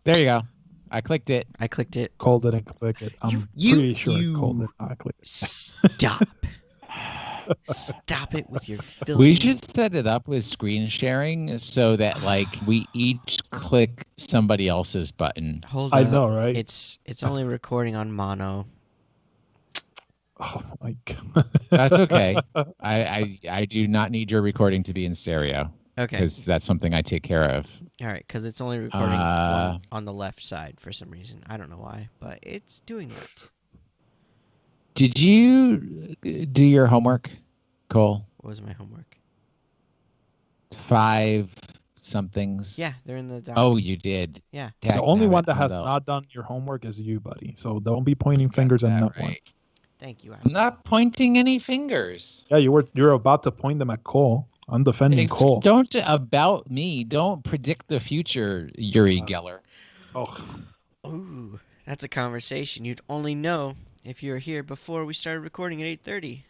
There you go. I clicked it. I clicked it. Cole didn't click it. I'm pretty sure Cole did not click it. Stop. Stop it with your filthy... We should set it up with screen sharing so that like we each click somebody else's button. Hold on. I know, right? It's only recording on mono. Oh my god. That's okay. I do not need your recording to be in stereo. Okay. Because that's something I take care of. All right, because it's only recording on the left side for some reason. I don't know why, but it's doing that. Did you do your homework, Cole? What was my homework? 5 somethings. Yeah, they're in the document. Oh, you did. Yeah. The only one that has not done your homework is you, buddy. So don't be pointing fingers at no one. Thank you. I'm not pointing any fingers. Yeah, you're about to point them at Cole. I'm defending Cole. Don't about me. Don't predict the future, Uri Geller. Ooh, that's a conversation you'd only know if you were here before we started recording at 8:30.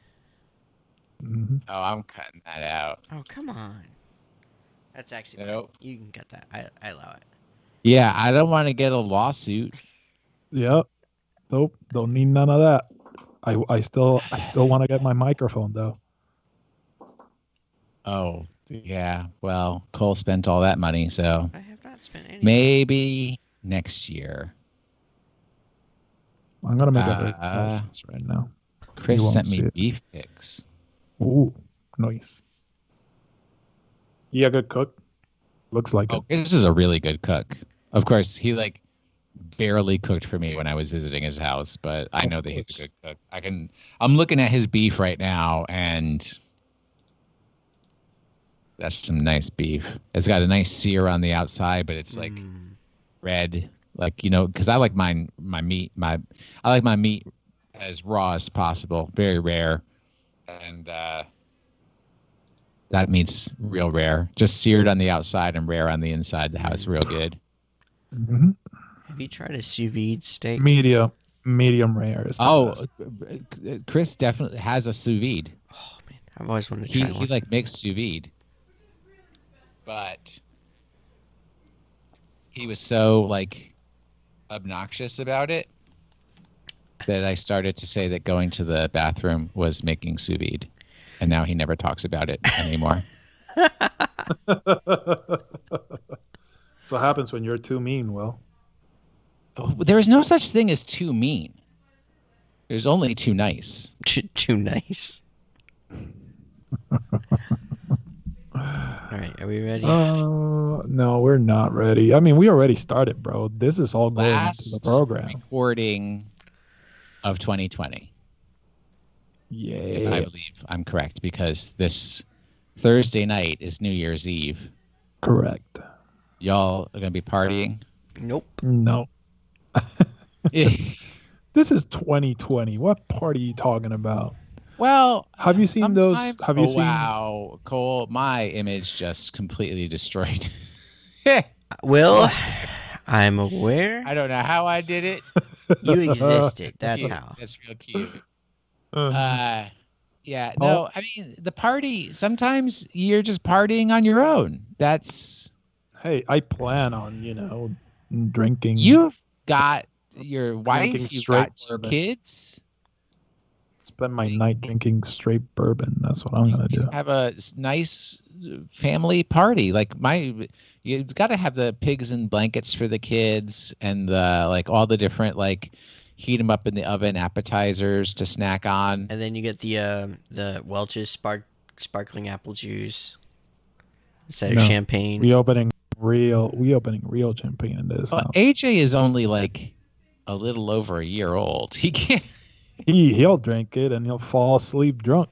Mm-hmm. Oh, I'm cutting that out. Oh, come on. That's actually nope. Fine. You can cut that. I allow it. Yeah, I don't want to get a lawsuit. Yep. Nope. Don't need none of that. I still want to get my microphone though. Oh, yeah. Well, Cole spent all that money, so I have not spent any. Maybe next year. I'm gonna make a sauce right now. Chris sent me beef pics. Ooh, nice. You a good cook? Looks like it. This is a really good cook. Of course, he barely cooked for me when I was visiting his house, but I know that he's a good cook. I'm looking at his beef right now, and that's some nice beef. It's got a nice sear on the outside, but it's like red, because I like my meat as raw as possible, very rare, and that meat's real rare. Just seared on the outside and rare on the inside. The house real good. Mm-hmm. Have you tried a sous vide steak? Medium rare. Best. Chris definitely has a sous vide. Oh man, I've always wanted to try one. He makes sous vide, but he was so obnoxious about it that I started to say that going to the bathroom was making sous vide, and now he never talks about it anymore. That's what happens when you're too mean, Will. There is no such thing as too mean. There's only too nice. Too nice. All right, are we ready? No, we're not ready. I mean, we already started, bro. This is all going into the program. Recording of 2020. Yeah. If I believe I'm correct, because this Thursday night is New Year's Eve. Correct. Y'all are going to be partying? Nope. No. This is 2020. What party are you talking about? Well, have you seen those? Have you seen? Wow, Cole, my image just completely destroyed. Will, I'm aware. I don't know how I did it. You existed. That's how. That's real cute. Yeah. No, I mean the party. Sometimes you're just partying on your own. Hey, I plan on drinking. You've got your wife. You've got 2 kids. Spend my night drinking straight bourbon. That's what I'm gonna do. Have a nice family party. You've got to have the pigs and blankets for the kids, and the all the different heat them up in the oven appetizers to snack on. And then you get the Welch's sparkling apple juice instead of champagne. We opening real champagne in this. Well, AJ is only a little over a year old. He can't. He'll drink it and he'll fall asleep drunk.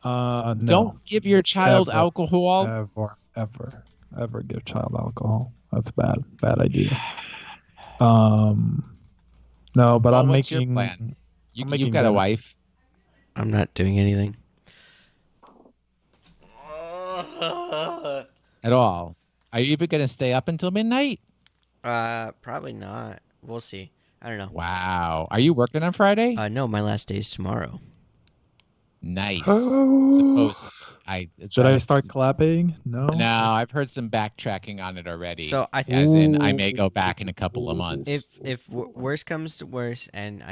No, don't give your child alcohol. Ever give child alcohol. That's bad idea. No, but I'm what's making. Your plan? You've got a wife. I'm not doing anything. At all. Are you even going to stay up until midnight? Probably not. We'll see. I don't know. Wow. Are you working on Friday? No, my last day is tomorrow. Nice. Oh. Supposedly. Should I start clapping? No. No, I've heard some backtracking on it already. So as in, I may go back in a couple of months. If worse comes to worse, and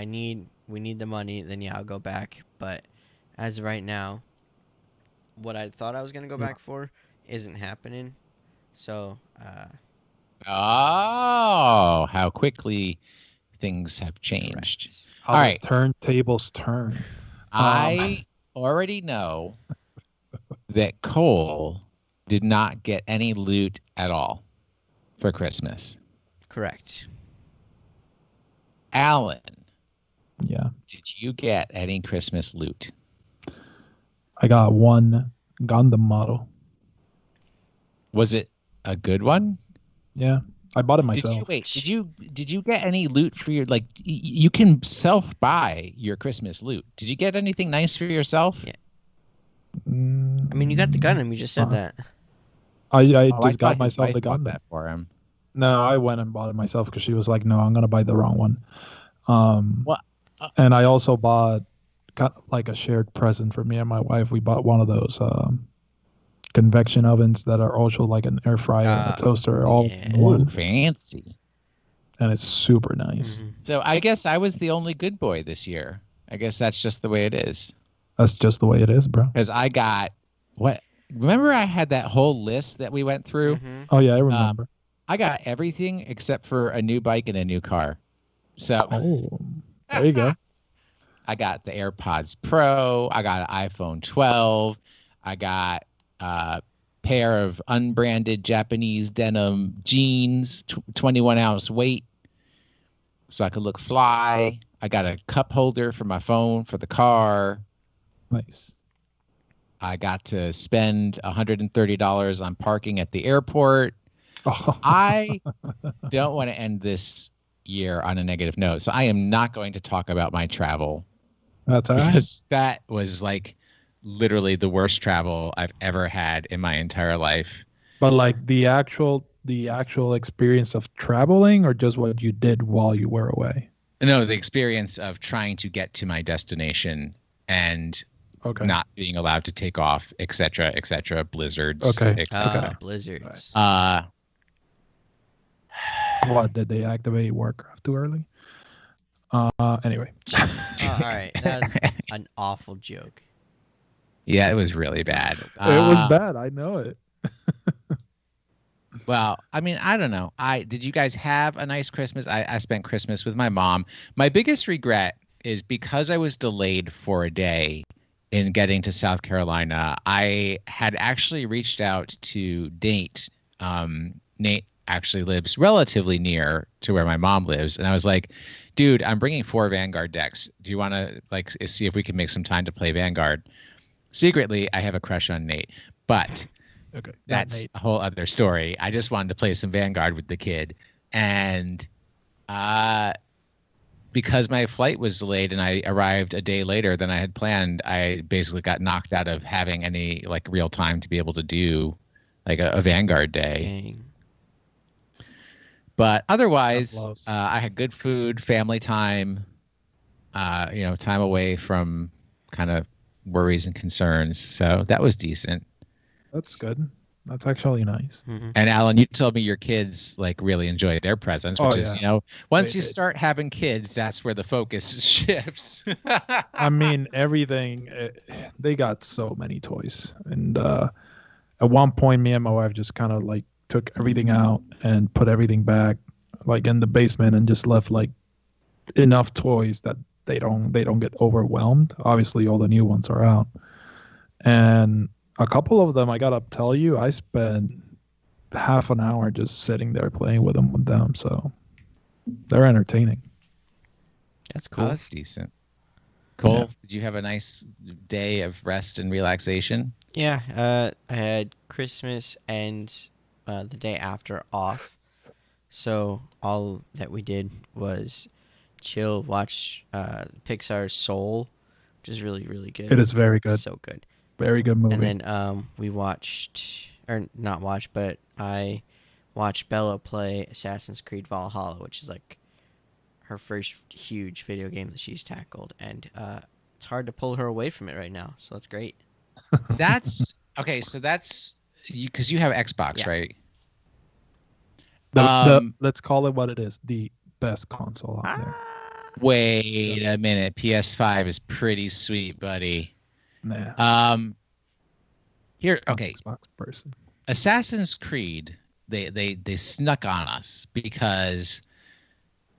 we need the money, then yeah, I'll go back. But as of right now, what I thought I was gonna go back for isn't happening. So. Oh, how quickly things have changed. Correct. How All the right. turntables turn. I already know that Cole did not get any loot at all for Christmas. Correct. Alan, Yeah. did you get any Christmas loot? I got one Gundam model. Was it a good one? Yeah. I bought it myself. Did you get any loot for your you can self buy your Christmas loot? Did you get anything nice for yourself? Yeah. I mean, you got the Gundam. You just said that. I just got myself the Gundam. Gundam That for him. No, I went and bought it myself because she was like, "No, I'm gonna buy the wrong one." What? And I also bought kind of like a shared present for me and my wife. We bought one of those convection ovens that are also like an air fryer and a toaster all in one. Ooh, fancy. And it's super nice. Mm-hmm. So I guess I was the only good boy this year. I guess that's just the way it is. That's just the way it is, bro. Because I got remember I had that whole list that we went through? Mm-hmm. Oh yeah, I remember. I got everything except for a new bike and a new car. So there you go. I got the AirPods Pro. I got an iPhone 12. I got a pair of unbranded Japanese denim jeans, 21-ounce weight, so I could look fly. I got a cup holder for my phone for the car. Nice. I got to spend $130 on parking at the airport. I don't want to end this year on a negative note, so I am not going to talk about my travel. That's all right. Because that was like literally the worst travel I've ever had in my entire life. But like the actual experience of traveling, or just what you did while you were away? No, the experience of trying to get to my destination and not being allowed to take off, etc., blizzards. Okay. Blizzards. What, did they activate Warcraft too early? Anyway. All right, that was an awful joke. Yeah, it was really bad. It was bad. I know it. Well, I mean, I don't know. Did you guys have a nice Christmas? I spent Christmas with my mom. My biggest regret is because I was delayed for a day in getting to South Carolina. I had actually reached out to Nate. Nate actually lives relatively near to where my mom lives, and I was like, dude, I'm bringing 4 Vanguard decks. Do you want to see if we can make some time to play Vanguard? Secretly, I have a crush on Nate, but that's a whole other story. I just wanted to play some Vanguard with the kid, and because my flight was delayed and I arrived a day later than I had planned, I basically got knocked out of having any real time to be able to do a Vanguard day. Dang. But otherwise, I had good food, family time, time away from kind of worries and concerns. So that was decent. That's good. That's actually nice. Mm-hmm. And Alan, you told me your kids really enjoy their presents, which is, once you start having kids, that's where the focus shifts. I mean, everything. They got so many toys, and at one point, me and my wife just kind of took everything out and put everything back in the basement and just left enough toys that they don't get overwhelmed. Obviously all the new ones are out, and a couple of them, I gotta tell you, I spent half an hour just sitting there playing with them, so they're entertaining. That's cool. Oh, that's decent. Cole, did you have a nice day of rest and relaxation? Yeah, I had Christmas and the day after off. So all that we did was chill, watch Pixar's Soul, which is really, really good. It is very good. So good. Very good movie. And then we watched, or not watched, but I watched Bella play Assassin's Creed Valhalla, which is her first huge video game that she's tackled. And it's hard to pull her away from it right now. So that's great. That's okay. So that's because you have Xbox, Yeah. right? Let's call it what it is. The best console out there. Wait a minute. PS5 is pretty sweet, buddy. Nah. Here, okay. Xbox person. Assassin's Creed, they snuck on us because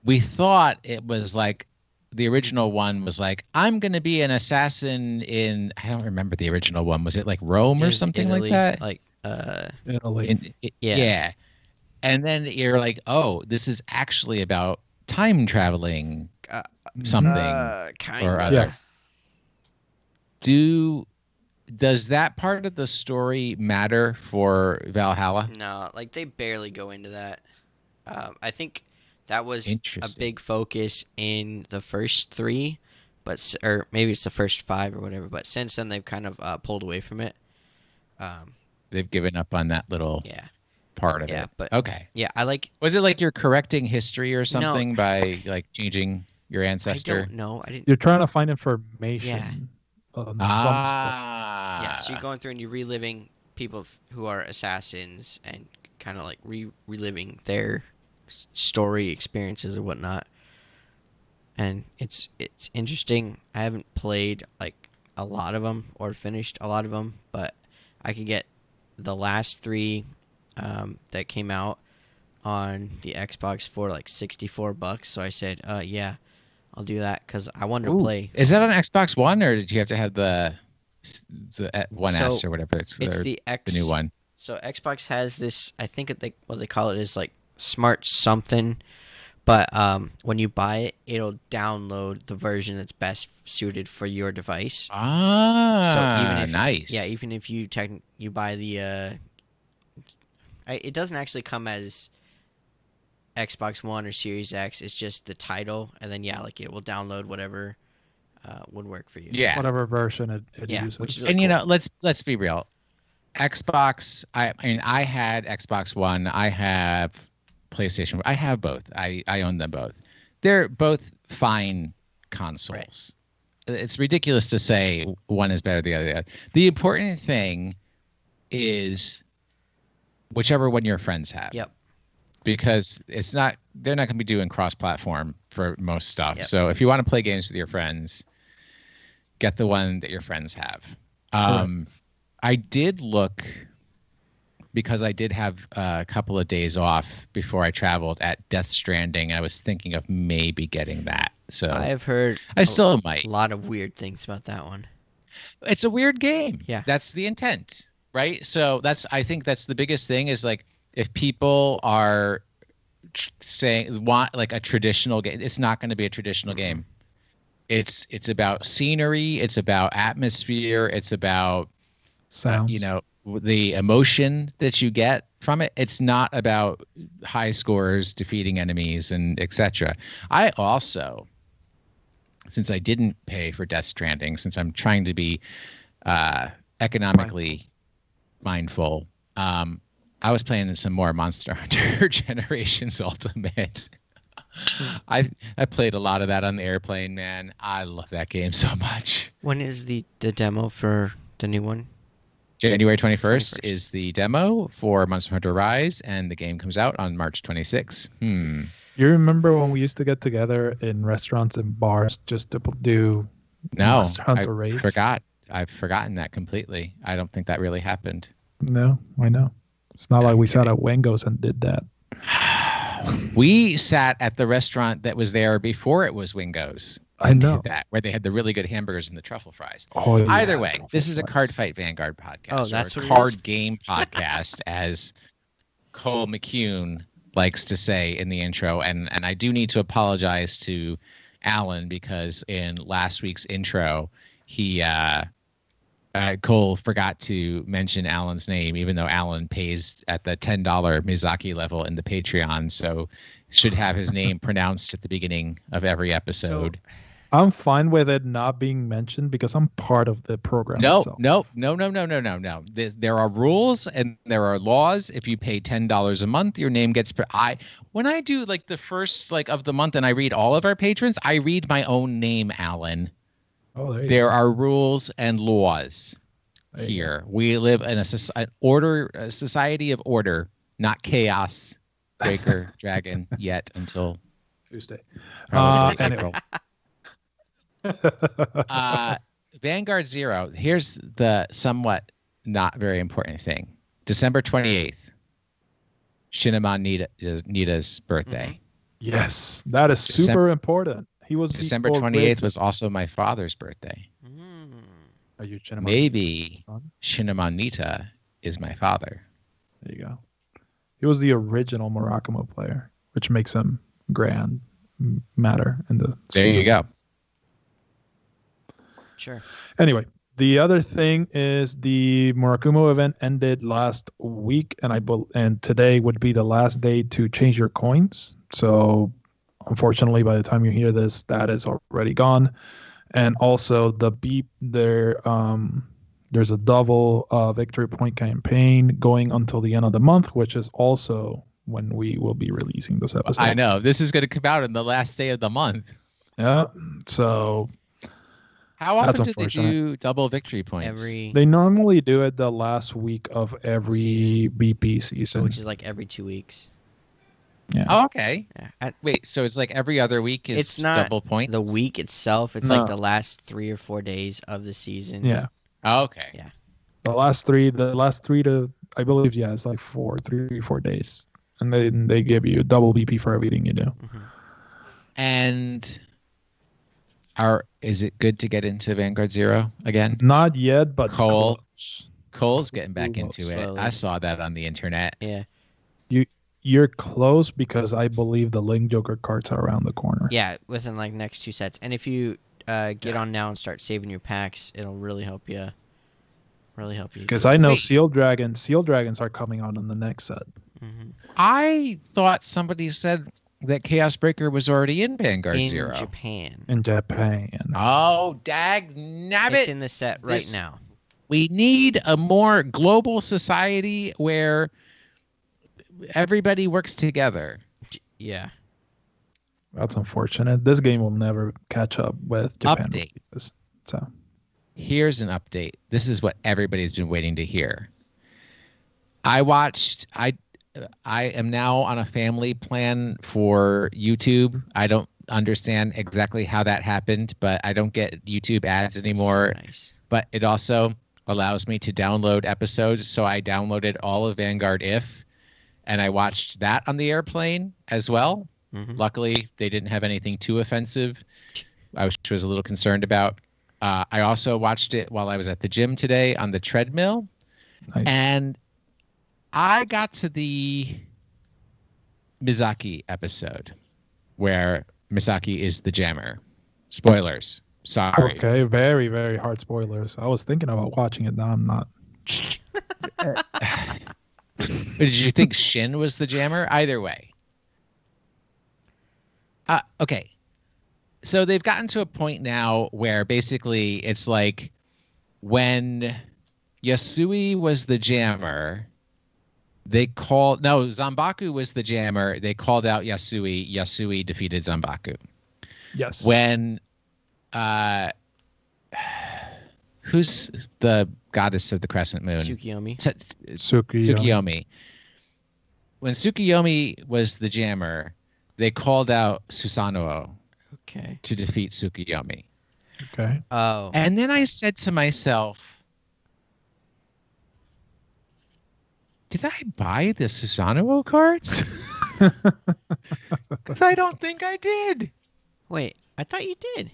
we thought it was like the original one was like, I'm going to be an assassin in, I don't remember the original one. Was it like Rome or something Italy, like that? Like, Italy. Yeah. And then you're like, oh, this is actually about time traveling something kind or of. other. Does that part of the story matter for Valhalla? No, like they barely go into that. I think that was a Interesting. big focus in the first 3, or maybe it's the first 5 or whatever. But since then, they've kind of pulled away from it. They've given up on that little part of it. But okay. Yeah, I like. Was it like you're correcting history or something by like changing your ancestor? I don't know. I didn't. You're trying to find information on some stuff. Yeah, so you're going through and you're reliving people who are assassins and kind of like reliving their story experiences or whatnot. And it's interesting. I haven't played like a lot of them or finished a lot of them, but I could get the last 3 that came out on the Xbox for like $64. So I said, yeah, I'll do that because I wanted to play. Is that on Xbox One or did you have to have the One S or whatever? It's the new one. So Xbox has this. I think what they call it is like smart something, but when you buy it, it'll download the version that's best suited for your device. So even if, nice. Yeah, even if you buy the, it doesn't actually come as Xbox One or Series X. It's just the title, and then like it will download whatever would work for you. Yeah, whatever version it uses. Which is and really cool. Let's be real. Xbox. I mean, I had Xbox One. I have PlayStation. I have both. I own them both. They're both fine consoles. Right. It's ridiculous to say one is better than the other. The important thing is whichever one your friends have. Yep. Because they're not going to be doing cross-platform for most stuff. Yep. So if you want to play games with your friends, get the one that your friends have. I did look, because I did have a couple of days off before I traveled, at Death Stranding. I was thinking of maybe getting that. So I've heard still might. A lot of weird things about that one. It's a weird game. Yeah. That's the intent, right? So I think that's the biggest thing is like, if people are want like a traditional game, it's not going to be a traditional game. It's about scenery. It's about atmosphere. It's about sounds. The emotion that you get from it. It's not about high scores, defeating enemies, and etc. I also, since I didn't pay for Death Stranding, since I'm trying to be economically mindful, I was playing some more Monster Hunter Generations Ultimate. I played a lot of that on the airplane, man. I love that game so much. When is the demo for the new one? January 21st is the demo for Monster Hunter Rise, and the game comes out on March 26th. You remember when we used to get together in restaurants and bars just to do Monster Hunter raids? I've forgotten that completely. I don't think that really happened. No, I know. It's not like we sat at Wengo's and did that. We sat at the restaurant that was there before it was Wingo's. I know. Did that, where they had the really good hamburgers and the truffle fries. Oh, yeah, Either way, this is a Card Fight Vanguard podcast. Oh, that's or a what card game podcast, as Cole McCune likes to say in the intro. And I do need to apologize to Alan, because in last week's intro, Cole forgot to mention Alan's name, even though Alan pays at the $10 Mizaki level in the Patreon, so should have his name pronounced at the beginning of every episode. So, I'm fine with it not being mentioned because I'm part of the program. No. There are rules and there are laws. If you pay $10 a month, your name gets. When I do like the first of the month and I read all of our patrons, I read my own name, Alan. Oh, there you There go. are rules and laws There you here. We live in a society of order, not chaos, breaker, dragon yet until go. Tuesday. probably Anyway. April. Vanguard Zero. Here's the somewhat not very important thing. December 28th, Shinamon Nita's birthday. Yes, that is super important. He was December before 28th Griffin. was also my father's birthday. Are you Shinamon Maybe son? Shinamon Nita is my father. There you go. He was the original Murakamo player, which makes him grand matter in the. There you go. Sure. Anyway, the other thing is the Murakumo event ended last week, and today would be the last day to change your coins. So, unfortunately, by the time you hear this, that is already gone. And also, there's a double victory point campaign going until the end of the month, which is also when we will be releasing this episode. I know this is going to come out on the last day of the month. Yeah. So. How often That's do they unfortunate. do double victory points? They normally do it the last week of every BP season. Which is like every 2 weeks. Yeah. Oh, okay. Yeah. Wait, so it's like every other week is It's not double points? the week itself. It's No. like the last 3 or 4 days of the season. Yeah. Oh, okay. Yeah. The last three to, I believe, yeah, it's like 3-4 days. And then they give you double BP for everything you do. Mm-hmm. And is it good to get into Vanguard Zero again? Not yet, but Cole. close. Cole's getting back into Slowly. it. I saw that on the internet. Yeah. You're close because I believe the Link Joker cards are around the corner. Yeah, within like next 2 sets. And if you get on now and start saving your packs, it'll really help you. Really help you. Because I know Wait. Seal Dragons are coming out in the next set. Mm-hmm. I thought somebody said that Chaos Breaker was already in Vanguard In Zero. Japan. In Japan. Oh, dag nabbit. It's in the set right This- now. We need a more global society where everybody works together. Yeah. That's unfortunate. This game will never catch up with Japan Update. releases. So Here's an update. This is what everybody's been waiting to hear. I am now on a family plan for YouTube. I don't understand exactly how that happened, but I don't get YouTube ads anymore. So nice. But it also allows me to download episodes. So I downloaded all of Vanguard If, and I watched that on the airplane as well. Mhm. Luckily, they didn't have anything too offensive, which was a little concerned about. I also watched it while I was at the gym today on the treadmill. nice. And I got to the Mizaki episode where Misaki is the jammer. Spoilers. Sorry. Okay, very, very hard spoilers. I was thinking about watching it. Now I'm not. Did you think Shin was the jammer? Either way. Okay. So they've gotten to a point now where basically it's like when Yasui was the jammer, Zanbaku was the jammer. They called out Yasui. Yasui defeated Zanbaku. Yes. When who's the goddess of the crescent moon? Tsukiyomi. Tsukiyomi. When Tsukiyomi was the jammer, they called out Susanoo Okay. to defeat Tsukiyomi. Okay. Oh. And then I said to myself, did I buy the Susanoo cards? Because I don't think I did. Wait, I thought you did.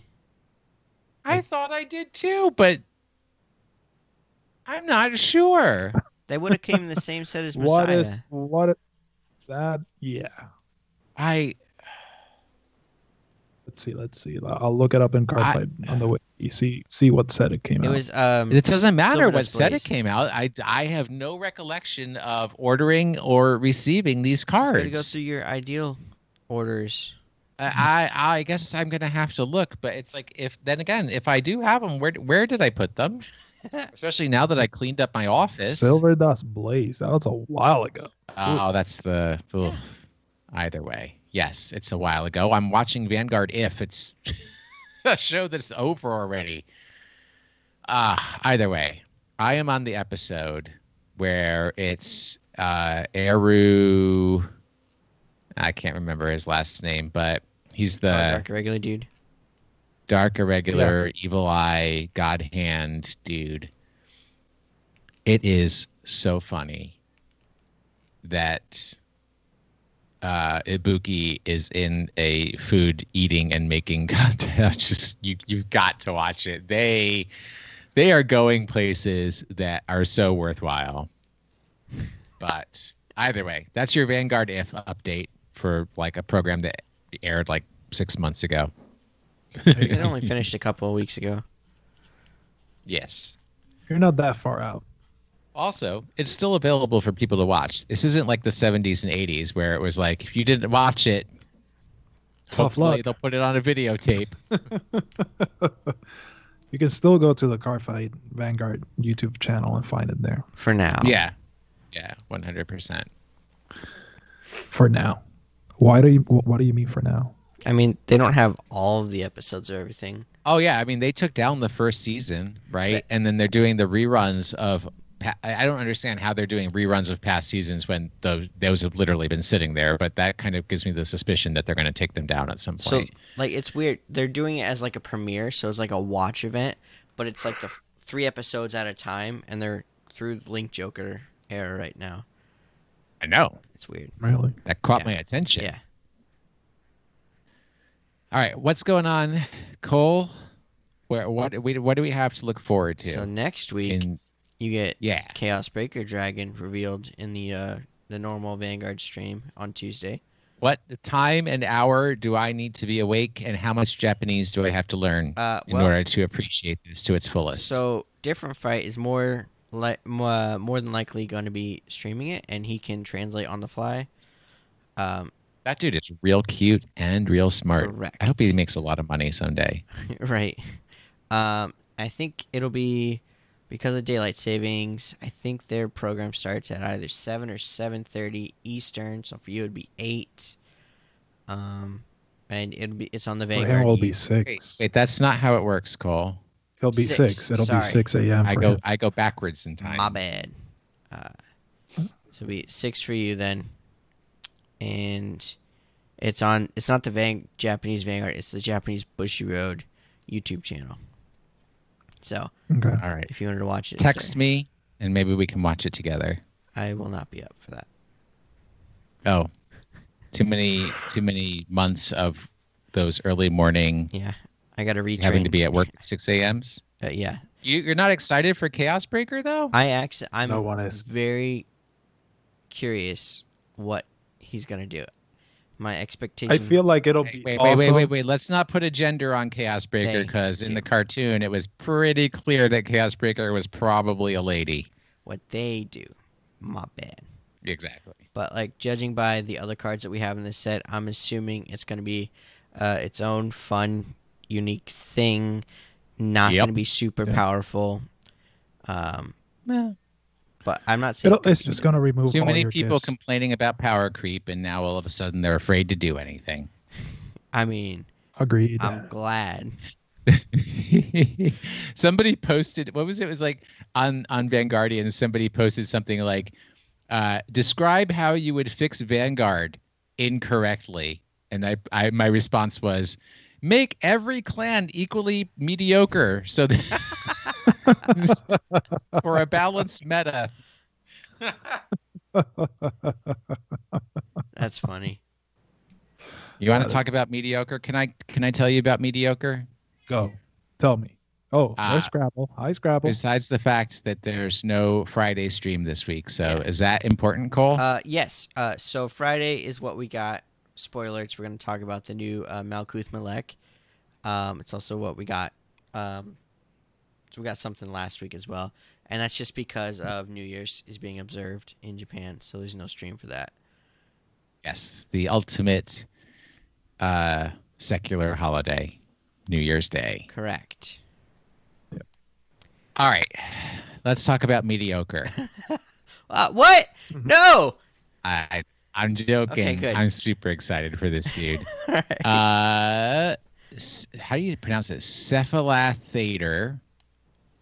I thought I did too, but I'm not sure. They would have came in the same set as Messiah. Yeah. Let's see. I'll look it up in Cardfight on the way. See what set it came It out. was It doesn't matter Silver what Dust set it Blaze. came out. I have no recollection of ordering or receiving these Just gotta go cards. through your ideal orders. I guess I'm gonna have to look, but it's like if I do have them, where did I put them? Especially now that I cleaned up my office. Silver Dust Blaze. That was a while ago. Oh, that's the. Oof. Either way, yes, it's a while ago. I'm watching Vanguard. If it's a show that's over already. Either way, I am on the episode where it's Eru. I can't remember his last name, but he's the Dark Irregular dude. Dark Irregular, Evil Eye, God Hand dude. It is so funny that Ibuki is in a food eating and making contest. Just you've got to watch it. They are going places that are so worthwhile. But either way, that's your Vanguard If update for like a program that aired like 6 months ago. It only finished a couple of weeks ago. Yes. You're not that far out. Also, it's still available for people to watch. This isn't like the 70s and 80s where it was like, if you didn't watch it, Tough hopefully luck. they'll put it on a videotape. You can still go to the Carfight Vanguard YouTube channel and find it there. For now. Yeah, 100%. For now. What do you mean for now? I mean, they don't have all of the episodes or everything. Oh, yeah. I mean, they took down the first season, right? And then they're doing the reruns of... I don't understand how they're doing reruns of past seasons when those have literally been sitting there, but that kind of gives me the suspicion that they're going to take them down at some point. So, like, it's weird. They're doing it as, like, a premiere, so it's like a watch event, but it's, like, the 3 episodes at a time, and they're through the Link Joker era right now. I know. It's weird. Really? That caught my attention. Yeah. All right, what's going on, Cole? What do we have to look forward to? So next week, you get Chaos Breaker Dragon revealed in the normal Vanguard stream on Tuesday. What time and hour do I need to be awake, and how much Japanese do I have to learn in order to appreciate this to its fullest? So Different Fight is more than likely going to be streaming it, and he can translate on the fly. That dude is real cute and real smart. Correct. I hope he makes a lot of money someday. Right. I think it'll be because of daylight savings. I think their program starts at either 7 or 7:30 Eastern. So for you, it'd be 8. And it's on the Vanguard. For him, it'll be 6. Wait, that's not how it works, Cole. It'll be 6. It'll be 6 a.m. I go backwards in time. My bad. So it'll be 6 for you then. And it's not the Japanese Vanguard, it's the Japanese Bushy Road YouTube channel. So, okay. All right. If you wanted to watch it, text me and maybe we can watch it together. I will not be up for that. Oh, too many months of those early morning. Yeah, I got to retrain. Having to be at work at 6 a.m.s. Yeah. You're not excited for Chaos Breaker though? I'm no one is. Very curious what he's gonna do. My expectation. I feel like it'll be. Wait. Let's not put a gender on Chaos Breaker because in the cartoon it was pretty clear that Chaos Breaker was probably a lady. What they do, my bad. Exactly. But like judging by the other cards that we have in this set, I'm assuming it's gonna be its own fun, unique thing. Not gonna be super powerful. But I'm not saying it's just going to remove too many your people gifts. complaining about power creep, and now all of a sudden they're afraid to do anything. I mean, agreed. I'm glad. Somebody posted, what was it? It was like on Vanguardian, somebody posted something like, describe how you would fix Vanguard incorrectly. And my response was, make every clan equally mediocre so that for a balanced meta. That's funny. You want to talk about mediocre? Can I tell you about mediocre? Go. Tell me. Oh, there's Scrabble. Hi, Scrabble. Besides the fact that there's no Friday stream this week. So is that important, Cole? Yes. So Friday is what we got. Spoilers, we're going to talk about the new malkuth-melekh. It's also what we got. So we got something last week as well. And that's just because of New Year's is being observed in Japan. So there's no stream for that. Yes. The ultimate secular holiday, New Year's Day. Correct. Yep. All right. Let's talk about mediocre. What? No! I'm joking. Okay, good. I'm super excited for this dude. All right. how do you pronounce it? Cephalatheater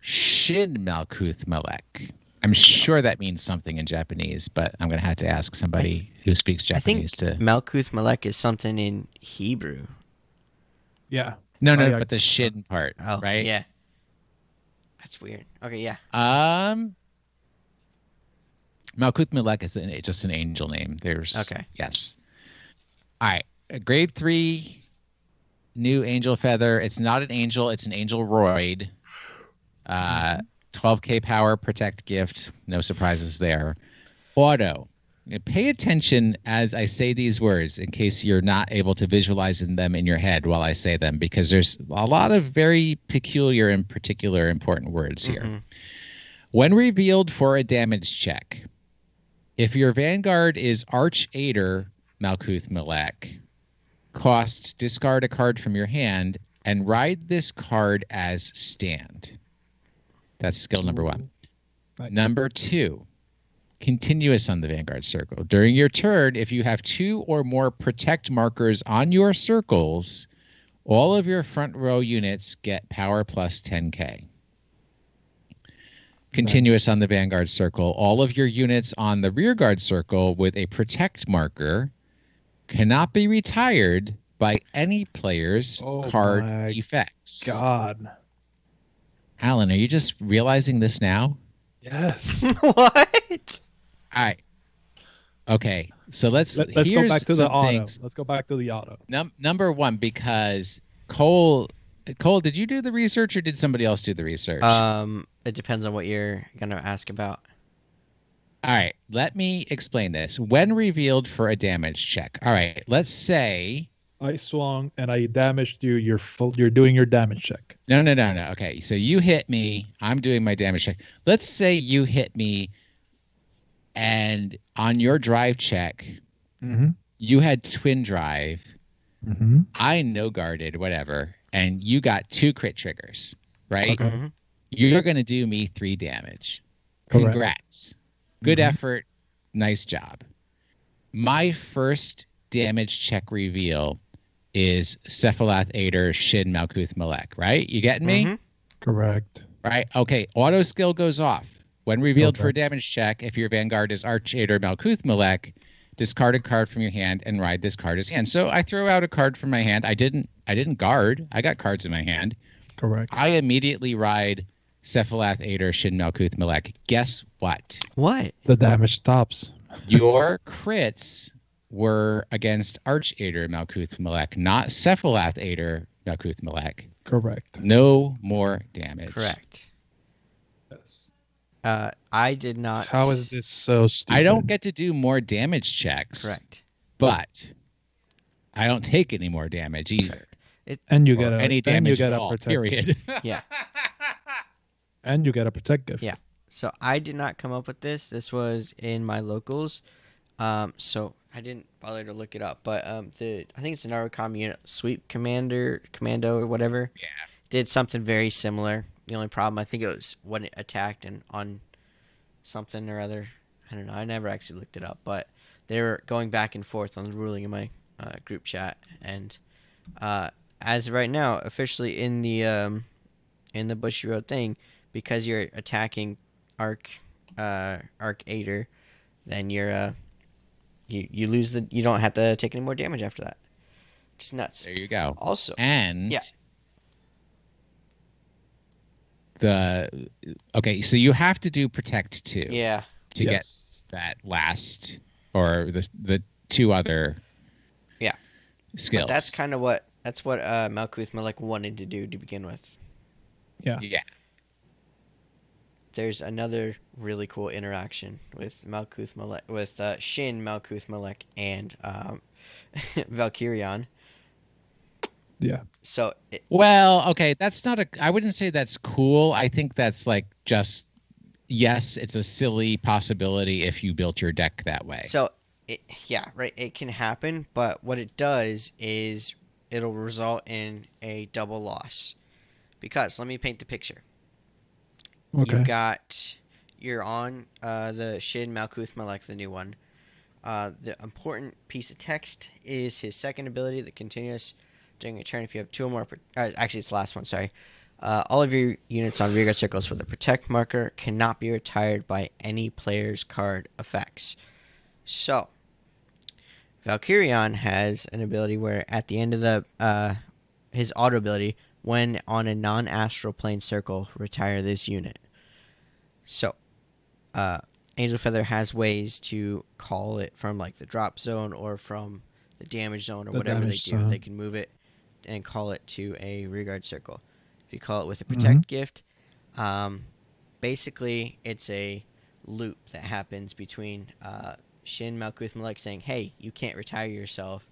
Shin malkuth-melekh. I'm sure that means something in Japanese, but I'm going to have to ask somebody who speaks I think Japanese to. malkuth-melekh is something in Hebrew. Yeah. No, but the Shin part, Oh, right? yeah. That's weird. Okay, yeah. Malkuth-melekh is just an angel name. Okay. Yes. All right. A grade 3 new angel feather. It's not an angel. It's an angel roid. 12k power, protect gift. No surprises there. Auto. Pay attention as I say these words in case you're not able to visualize them in your head while I say them, because there's a lot of very peculiar and particular important words here. When revealed for a damage check, if your Vanguard is Arch-Aider malkuth-melekh, cost, discard a card from your hand and ride this card as stand. That's skill number 1. Nice. Number 2, continuous on the Vanguard circle. During your turn, if you have 2 or more protect markers on your circles, all of your front row units get power plus 10k. Continuous on the Vanguard circle. All of your units on the rearguard circle with a protect marker cannot be retired by any player's card effects. God. Alan, are you just realizing this now? Yes. What? All right. Okay. So let's go back to the auto. Let's go back to the auto. Number 1, because Cole, did you do the research or did somebody else do the research? It depends on what you're going to ask about. All right. Let me explain this. When revealed for a damage check. All right. Let's say I swung and I damaged you. You're doing your damage check. No. Okay. So you hit me. I'm doing my damage check. Let's say you hit me and on your drive check, you had twin drive. I no guarded, whatever. And you got 2 crit triggers, right? Okay. You're going to do me 3 damage. Correct. Congrats. Good effort. Nice job. My first damage check reveal is Cephalatheater Shin malkuth-melekh, right? You getting me? Correct. Right. Okay. Auto skill goes off. When revealed for a damage check, if your Vanguard is Arch-Aider malkuth-melekh, discard a card from your hand and ride this card as hand. So I throw out a card from my hand. I didn't guard. I got cards in my hand. Correct. I immediately ride Cephalatheater Shin malkuth-melekh. Guess what? What? The damage stops. Your crits were against Arch-Aider malkuth-melekh, not Cephalatheater malkuth-melekh. Correct. No more damage. Correct. Yes. I did not. How is this so stupid? I don't get to do more damage checks. Correct. But I don't take any more damage either. And you get any damage at all, protect. period. Yeah. And you get a protect gift. Yeah. So I did not come up with this. This was in my locals. So I didn't bother to look it up. But I think it's an Narcom unit, Sweep Commando or whatever. Yeah. Did something very similar. The only problem, I think it was when it attacked and on something or other. I don't know. I never actually looked it up. But they were going back and forth on the ruling in my group chat. And as of right now, officially in the Bushiroad thing, because you're attacking Arch-Aider, then you're you lose you don't have to take any more damage after that. Just nuts. There you go. Also, and okay, so you have to do protect 2. Yeah. To get that last or the 2 other skills. But that's kind of what malkuth-melekh wanted to do to begin with. Yeah. Yeah. There's another really cool interaction with malkuth-melekh, with Shin malkuth-melekh and Valkyrion. Yeah. So okay, that's not I wouldn't say that's cool. I think that's like just yes, it's a silly possibility if you built your deck that way. So right, it can happen, but what it does is it'll result in a double loss. Because let me paint the picture. Okay. You're on the Shin malkuth-melekh, the new one. The important piece of text is his second ability, the continuous During a turn, if you have 2 or more... actually, it's the last one, sorry. All of your units on rearguard circles with a protect marker cannot be retired by any player's card effects. So, Valkyrion has an ability where at the end of the his auto ability, when on a non-astral plane circle, retire this unit. So, Angel Feather has ways to call it from like the drop zone or from the damage zone or whatever they do. They can move it and call it to a rearguard circle. If you call it with a protect gift, basically it's a loop that happens between Shin malkuth-melekh saying, "Hey, you can't retire yourself,"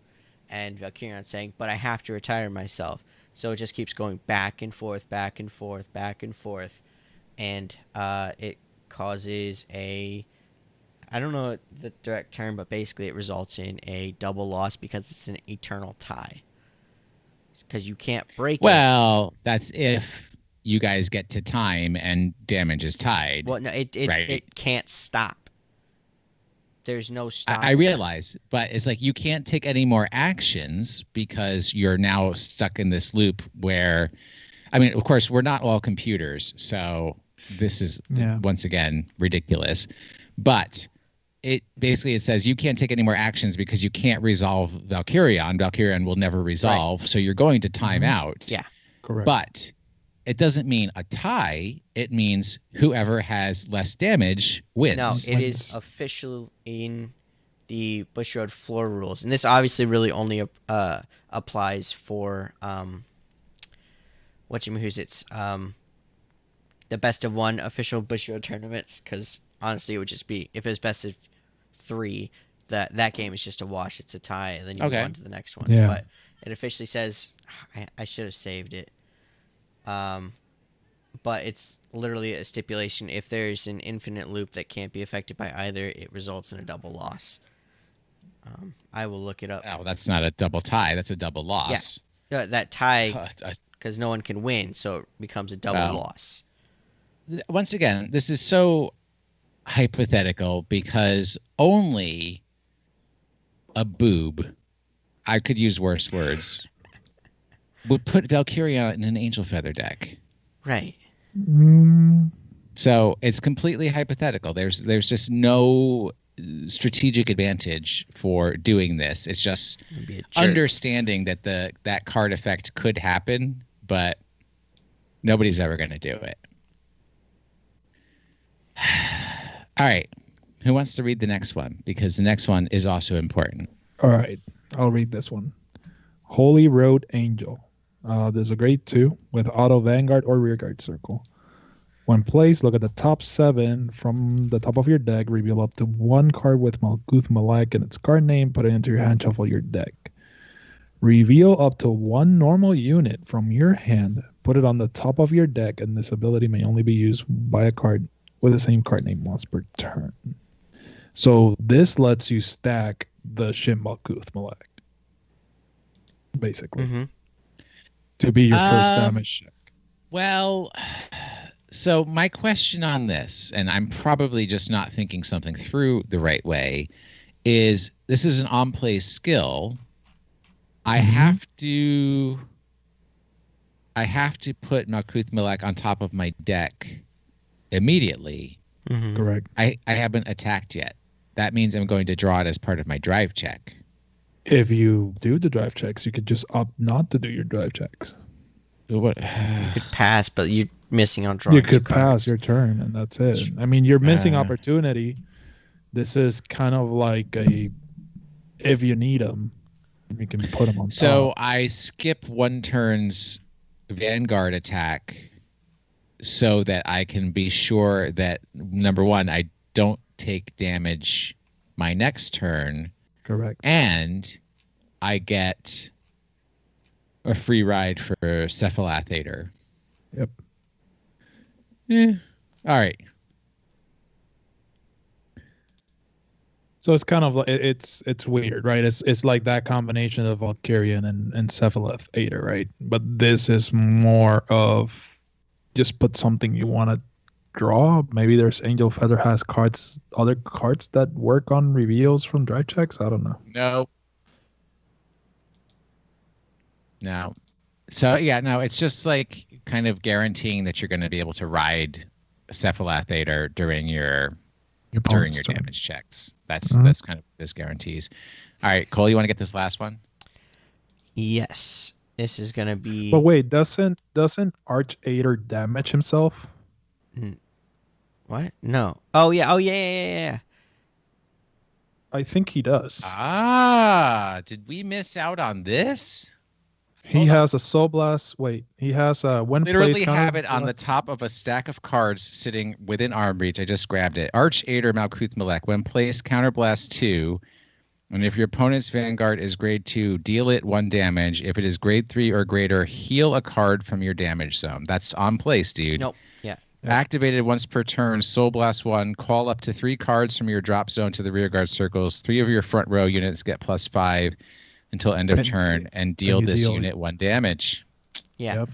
and Valkyrion saying, "But I have to retire myself." So it just keeps going back and forth, back and forth, back and forth, and it causes a, I don't know the direct term, but basically it results in a double loss because it's an eternal tie. Because you can't break it. Well, that's if you guys get to time and damage is tied. Well, no, it can't stop. There's no stop. I realize, but it's like you can't take any more actions because you're now stuck in this loop where, I mean, of course, we're not all computers, so this is, once again, ridiculous. But it says you can't take any more actions because you can't resolve Valkyrion. Valkyrion will never resolve, so you're going to time out. Yeah, correct. But it doesn't mean a tie. It means whoever has less damage wins. No, it is official in the Bush Road floor rules, and this obviously really only applies for the best of 1 official Bush Road tournaments. Because honestly, it would just be if it's best of 3, that game is just a wash. It's a tie, and then you move on to the next one. Yeah. But it officially says, I should have saved it. But it's literally a stipulation. If there's an infinite loop that can't be affected by either, it results in a double loss. I will look it up. Oh, that's not a double tie. That's a double loss. Yeah, that tie, because no one can win, so it becomes a double loss. Once again, this is so hypothetical because only a boob, I could use worse words, would put Valkyria in an Angel Feather deck. Right. So it's completely hypothetical. There's just no strategic advantage for doing this. It's just understanding that that card effect could happen, but nobody's ever going to do it. All right. Who wants to read the next one? Because the next one is also important. All right. I'll read this one. Holy Road Angel. There's a grade 2 with auto Vanguard or Rearguard Circle. When placed, look at the top 7 from the top of your deck. Reveal up to 1 card with malkuth-melekh and its card name. Put it into your hand, shuffle your deck. Reveal up to 1 normal unit from your hand. Put it on the top of your deck, and this ability may only be used by a card with the same card name once per turn. So this lets you stack the Shin malkuth-melekh, basically, to be your first damage check. Well, so my question on this, and I'm probably just not thinking something through the right way, is this is an on-play skill. I have to put malkuth-melekh on top of my deck immediately. Correct. I haven't attacked yet. That means I'm going to draw it as part of my drive check. If you do the drive checks, you could just opt not to do your drive checks. What? You could pass, but you're missing on drawing. You could pass your turn, and that's it. I mean, you're missing opportunity. This is kind of like if you need them, you can put them on top. So I skip 1 turn's Vanguard attack so that I can be sure that, number 1, I don't take damage my next turn. Correct. And I get a free ride for Cephalathator. Yep. Yeah. All right. So it's kind of like it's weird, right? It's like that combination of Valkyrian and Cephalathator, right? But this is more of just put something you want to draw. Maybe there's Angel Feather has other cards that work on reveals from drive checks. I don't know. No. So yeah, no, it's just like kind of guaranteeing that you're going to be able to ride Cephalatheater during your Opponent's turn. damage checks. That's kind of those guarantees. All right, Cole, you want to get this last one? Yes. This is gonna be. But wait, doesn't Archader damage himself? What? No. Oh yeah. Oh yeah. I think he does. Did we miss out on this? He has a Soul Blast. Wait, he has a when Literally placed have it on the top of a stack of cards sitting within arm reach. I just grabbed it. Archader Malkuth-melekh. When placed, counterblast 2. And if your opponent's Vanguard is grade 2, deal it 1 damage. If it is grade 3 or greater, heal a card from your damage zone. That's on place, dude. Nope. Yeah. Activated once per turn, Soul Blast 1. Call up to 3 cards from your drop zone to the rearguard circles. 3 of your front row units get +5 until end of turn, and deal this unit 1 damage. Yeah. Yep.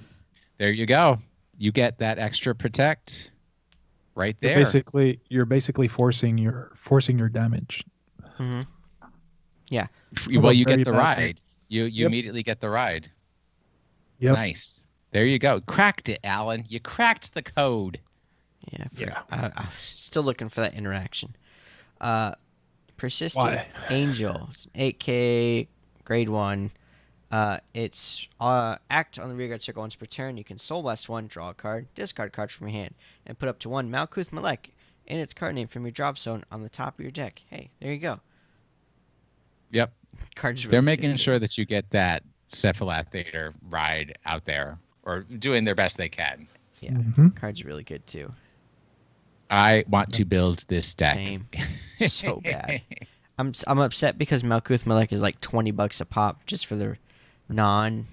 There you go. You get that extra protect right there. You're basically forcing your damage. Mm-hmm. Yeah. Well, you get the ride. You immediately get the ride. Yep. Nice. There you go. Cracked it, Alan. You cracked the code. Yeah. I'm still looking for that interaction. Persistent Angel, 8K, grade 1. It's act on the rearguard circle once per turn. You can Soul Blast 1, draw a card, discard card from your hand, and put up to 1 malkuth-melekh and its card name from your drop zone on the top of your deck. Hey, there you go. Yep. Cards. They're making sure that you get that Cephalatheater ride out there, or doing their best they can. Yeah. Cards are really good too. I want to build this deck. Same. So bad. I'm upset because malkuth-melekh is like $20 a pop just for the non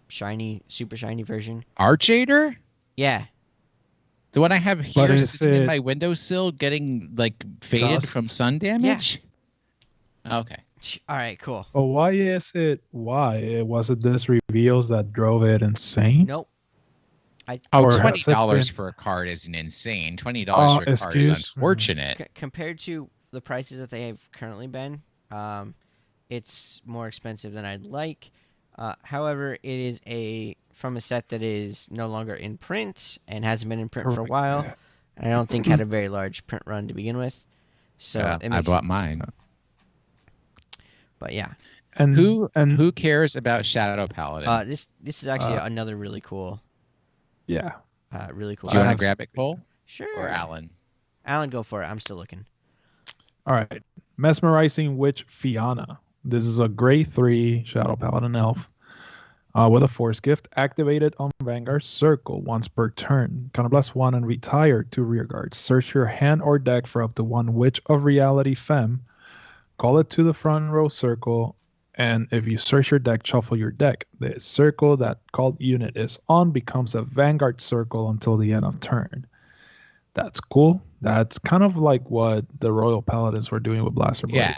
shiny, super shiny version. Archader? Yeah. The one I have here sitting in my windowsill getting like faded from sun damage? Yeah. Okay. All right, cool. But why is it? Why? Was it this reveals that drove it insane? Nope. $20 for a card isn't insane. $20 for a card is unfortunate. Compared to the prices that they have currently been, it's more expensive than I'd like. However, it is from a set that is no longer in print and hasn't been in print for a while. And I don't think had a very large print run to begin with. So I bought mine. But yeah. And who cares about Shadow Paladin? This is actually another really cool. Yeah. Really cool. Do you want to grab it, Cole? Sure. Or Alan? Alan, go for it. I'm still looking. All right. Mesmerizing Witch Fianna. This is a grade 3 Shadow Paladin elf with a Force gift. Activated on Vanguard Circle once per turn. Counterblast 1 and retire to rearguard. Search your hand or deck for up to 1 Witch of Reality Femme. Call it to the front row circle. And if you search your deck, shuffle your deck. The circle that called unit is on becomes a Vanguard circle until the end of turn. That's cool. That's kind of like what the Royal Paladins were doing with Blaster Blade.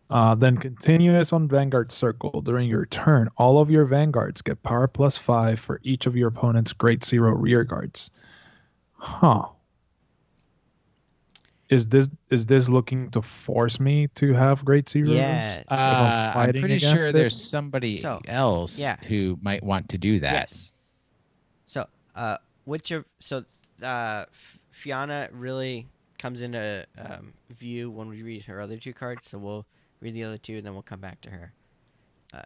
Yeah. Then continuous on Vanguard Circle. During your turn, all of your Vanguards get power +5 for each of your opponent's grade 0 rear guards. Huh. Is this looking to force me to have grade 0? Yeah. I'm pretty sure there's somebody else who might want to do that. Yes. So, Fianna really comes into view when we read her other 2 cards. So we'll read the other 2, and then we'll come back to her.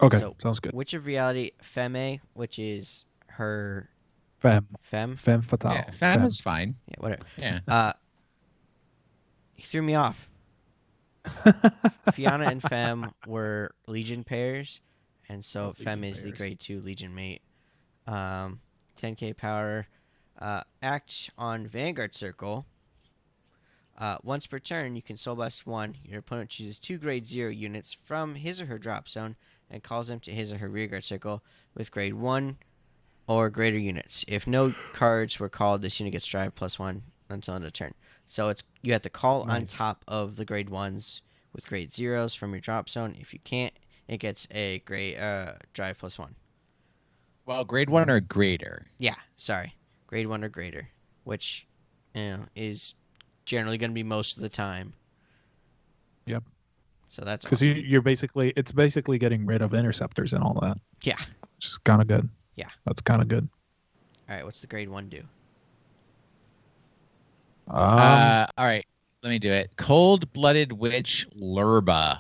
Okay, sounds good. Witch of Reality, Femme, which is her... Femme Femme fatale. Yeah, Femme is fine. Yeah, whatever. Yeah. He threw me off. Fianna and Femme were Legion pairs, and so Femme is the grade 2 Legion mate. 10k power. Act on Vanguard Circle. Once per turn, you can Soul Blast 1. Your opponent chooses 2 grade 0 units from his or her drop zone and calls them to his or her rearguard circle with grade 1 or greater units. If no cards were called, this unit gets drive +1 until end of turn. So you have to call on top of the grade 1s with grade 0s from your drop zone. If you can't, it gets a grade drive +1. Well, grade 1 or greater. Yeah, sorry. Grade 1 or greater, which is generally going to be most of the time. Yep. So that's Because awesome. it's basically getting rid of interceptors and all that. Yeah. Which is kind of good. Yeah. That's kind of good. All right, what's the grade 1 do? All right, let me do it. Cold-blooded witch Lurba.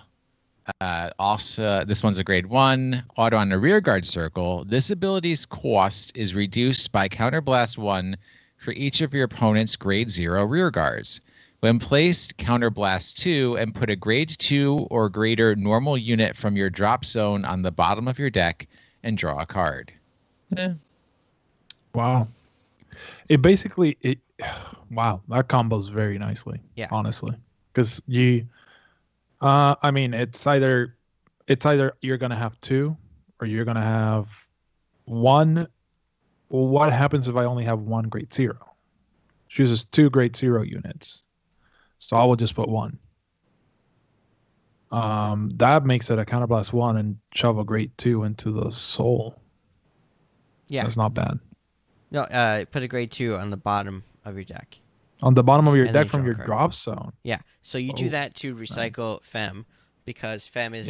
Also, this one's a grade 1. Auto on the rear guard circle. This ability's cost is reduced by counterblast 1 for each of your opponent's grade 0 rear guards. When placed, counterblast 2 and put a grade 2 or greater normal unit from your drop zone on the bottom of your deck and draw a card. Wow. Wow, that combos very nicely. Yeah. Honestly, because I mean, it's either you're gonna have 2 or you're gonna have 1. Well, what happens if I only have 1 grade 0? Chooses 2 grade 0 units, so I will just put 1. That makes it a counterblast 1 and shove a grade 2 into the soul. Yeah. That's not bad. No, put a grade 2 on the bottom of your deck. On the bottom of your And then deck from draw a your card. drop zone. Yeah. So you do that to recycle Fem, because Fem is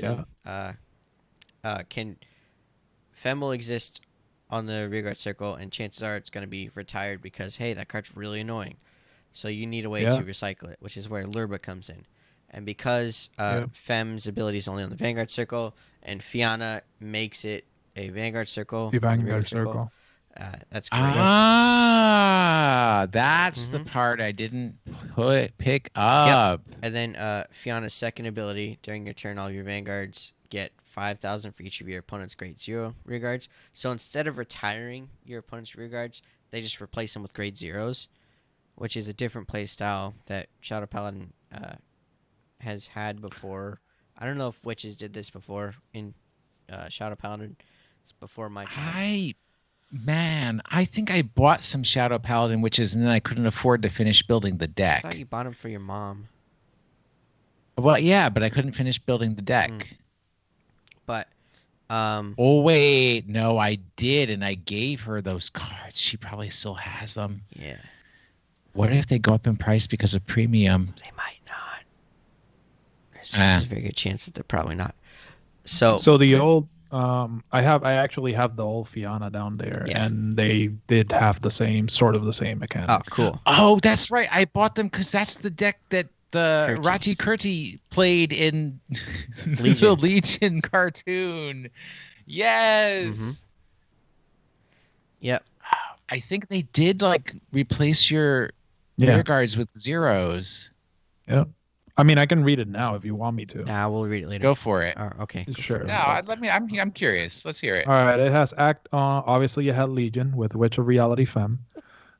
Fem will exist on the rearguard circle, and chances are it's going to be retired because, hey, that card's really annoying. So you need a way to recycle it, which is where Lurba comes in. And because Fem's ability is only on the Vanguard circle, and Fianna makes it a Vanguard circle. The Vanguard circle. That's great. That's the part I didn't pick up. Yep. And then Fianna's second ability, during your turn, all your Vanguards get 5,000 for each of your opponent's grade 0 rearguards. So instead of retiring your opponent's rearguards, they just replace them with grade 0s, which is a different play style that Shadow Paladin has had before. I don't know if Witches did this before in Shadow Paladin. It's before my time. I think I bought some Shadow Paladin Witches and then I couldn't afford to finish building the deck. I thought you bought them for your mom. Well, yeah, but I couldn't finish building the deck. But oh wait, no, I did, and I gave her those cards. She probably still has them. Yeah. What if they go up in price because of premium? They might not. There's a very good chance that they're probably not. So the old I actually have the old Fianna down there, and they did have the same mechanic. Oh, cool. Oh, that's right. I bought them because that's the deck that the Raji Kurti played in the Legion cartoon. Yes. Mm-hmm. Yep. I think they did replace your rear guards with 0s. Yep. I mean, I can read it now if you want me to. Nah, we'll read it later. Go for it. Okay. Sure. No, I'm curious. Let's hear it. All right. It has obviously you had Legion with Witch of Reality Femme.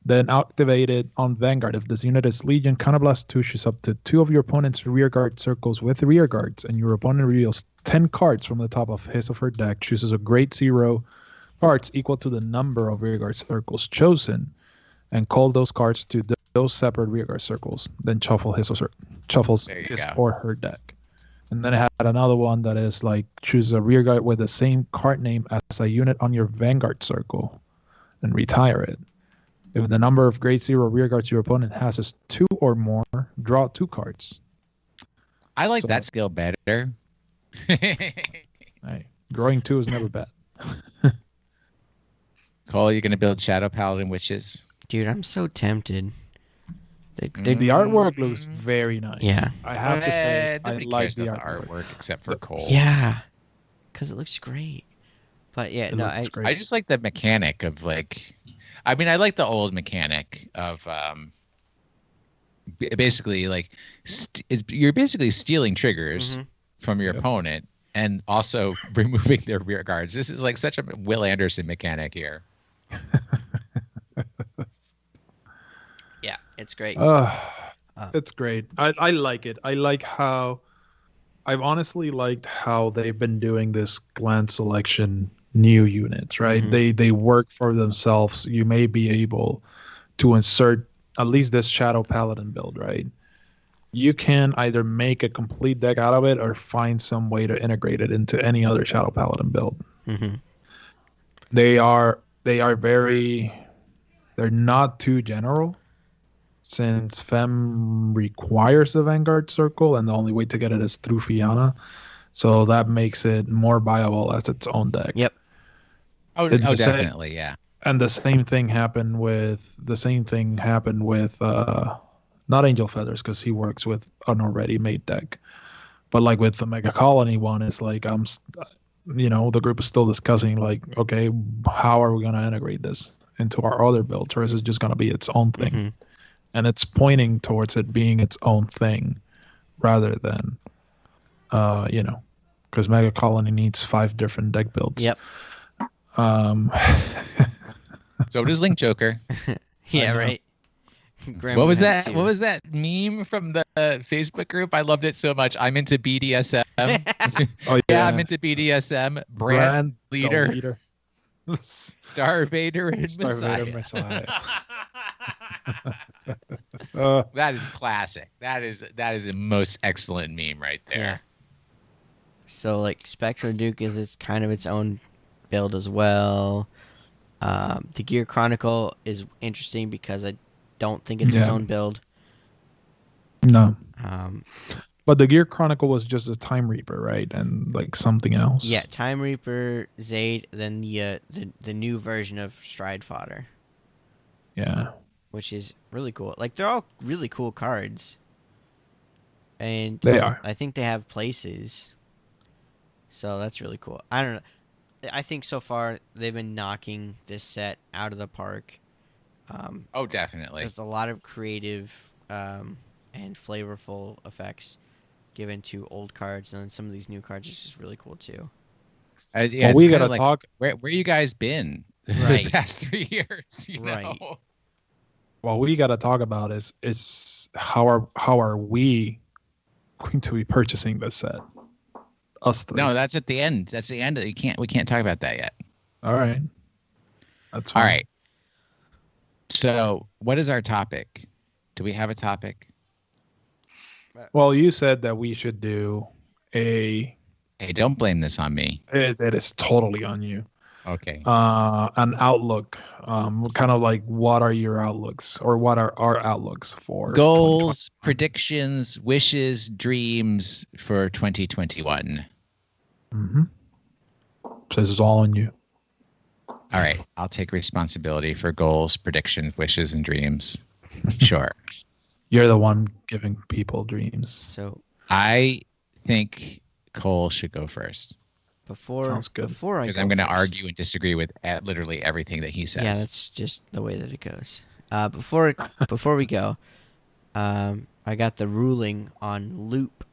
Then activated on Vanguard. If this unit is Legion, Counterblast 2 shoots up to 2 of your opponent's rearguard circles with rear guards, and your opponent reveals 10 cards from the top of his or her deck, chooses a grade 0 cards equal to the number of rearguard circles chosen, and call those cards to those separate rearguard circles. Then shuffles his or her deck. And then it had another one that is choose a rearguard with the same card name as a unit on your Vanguard circle, and retire it. If the number of grade 0 rearguards your opponent has is 2 or more, draw 2 cards. I like that skill better. Hey, drawing 2 is never bad. Cole, you're going to build Shadow Paladin Witches? Dude, I'm so tempted. The artwork looks very nice. Yeah. I have to say, I like the artwork except for Cole. Yeah. Because it looks great. But yeah, I just like the mechanic of I like the old mechanic of basically you're basically stealing triggers from your opponent and also removing their rear guards. This is such a Will Anderson mechanic here. Yeah, it's great. It's great. I like it. I've honestly liked how they've been doing this clan selection new units, right? Mm-hmm. They work for themselves. You may be able to insert at least this Shadow Paladin build, right? You can either make a complete deck out of it or find some way to integrate it into any other Shadow Paladin build. Mm-hmm. They're not too general. since Fem requires a Vanguard circle, and the only way to get it is through Fianna. So that makes it more viable as its own deck. Yep. Oh, definitely, yeah. And the same thing happened with not Angel Feathers, because he works with an already made deck. But like with the Mega Colony one, it's like the group is still discussing like, okay, how are we going to integrate this into our other builds, or is it just going to be its own thing? Mm-hmm. And it's pointing towards it being its own thing rather than, because Mega Colony needs 5 different deck builds. Yep. So does Link Joker. Yeah, right. What was that? What was that meme from the Facebook group? I loved it so much. I'm into BDSM. Oh yeah, I'm into BDSM. Brand leader. Star Vader and Messiah. That is classic. That is a most excellent meme right there. Yeah. So like Spectral Duke is kind of its own build as well. The Gear Chronicle is interesting because I don't think it's its own build. No. But the Gear Chronicle was just a Time Reaper, right? And like something else. Yeah, Time Reaper, Zaid, then the new version of Stride Fodder. Yeah. Which is really cool. Like they're all really cool cards. And they are. I think they have places. So that's really cool. I don't know. I think so far they've been knocking this set out of the park. Oh, definitely. There's a lot of creative and flavorful effects given to old cards, and then some of these new cards is just really cool too. Yeah, we gotta talk. Where you guys been right. the past 3 years? You know? What we gotta talk about is how are we going to be purchasing this set? Us 3. No, that's at the end. That's the end. We can't talk about that yet. All right. That's fine. All right. So, what is our topic? Do we have a topic? Well, you said that we should do a... Hey, don't blame this on me. It is totally on you. Okay. An outlook. Kind of like, what are your outlooks, or what are our outlooks for goals, predictions, wishes, dreams for 2021? Mm-hmm. So this is all on you. All right. I'll take responsibility for goals, predictions, wishes, and dreams. Sure. You're the one giving people dreams. So I think Cole should go first. Sounds good. Because I'm going to argue and disagree with literally everything that he says. Yeah, that's just the way that it goes. Before we go, I got the ruling on loop,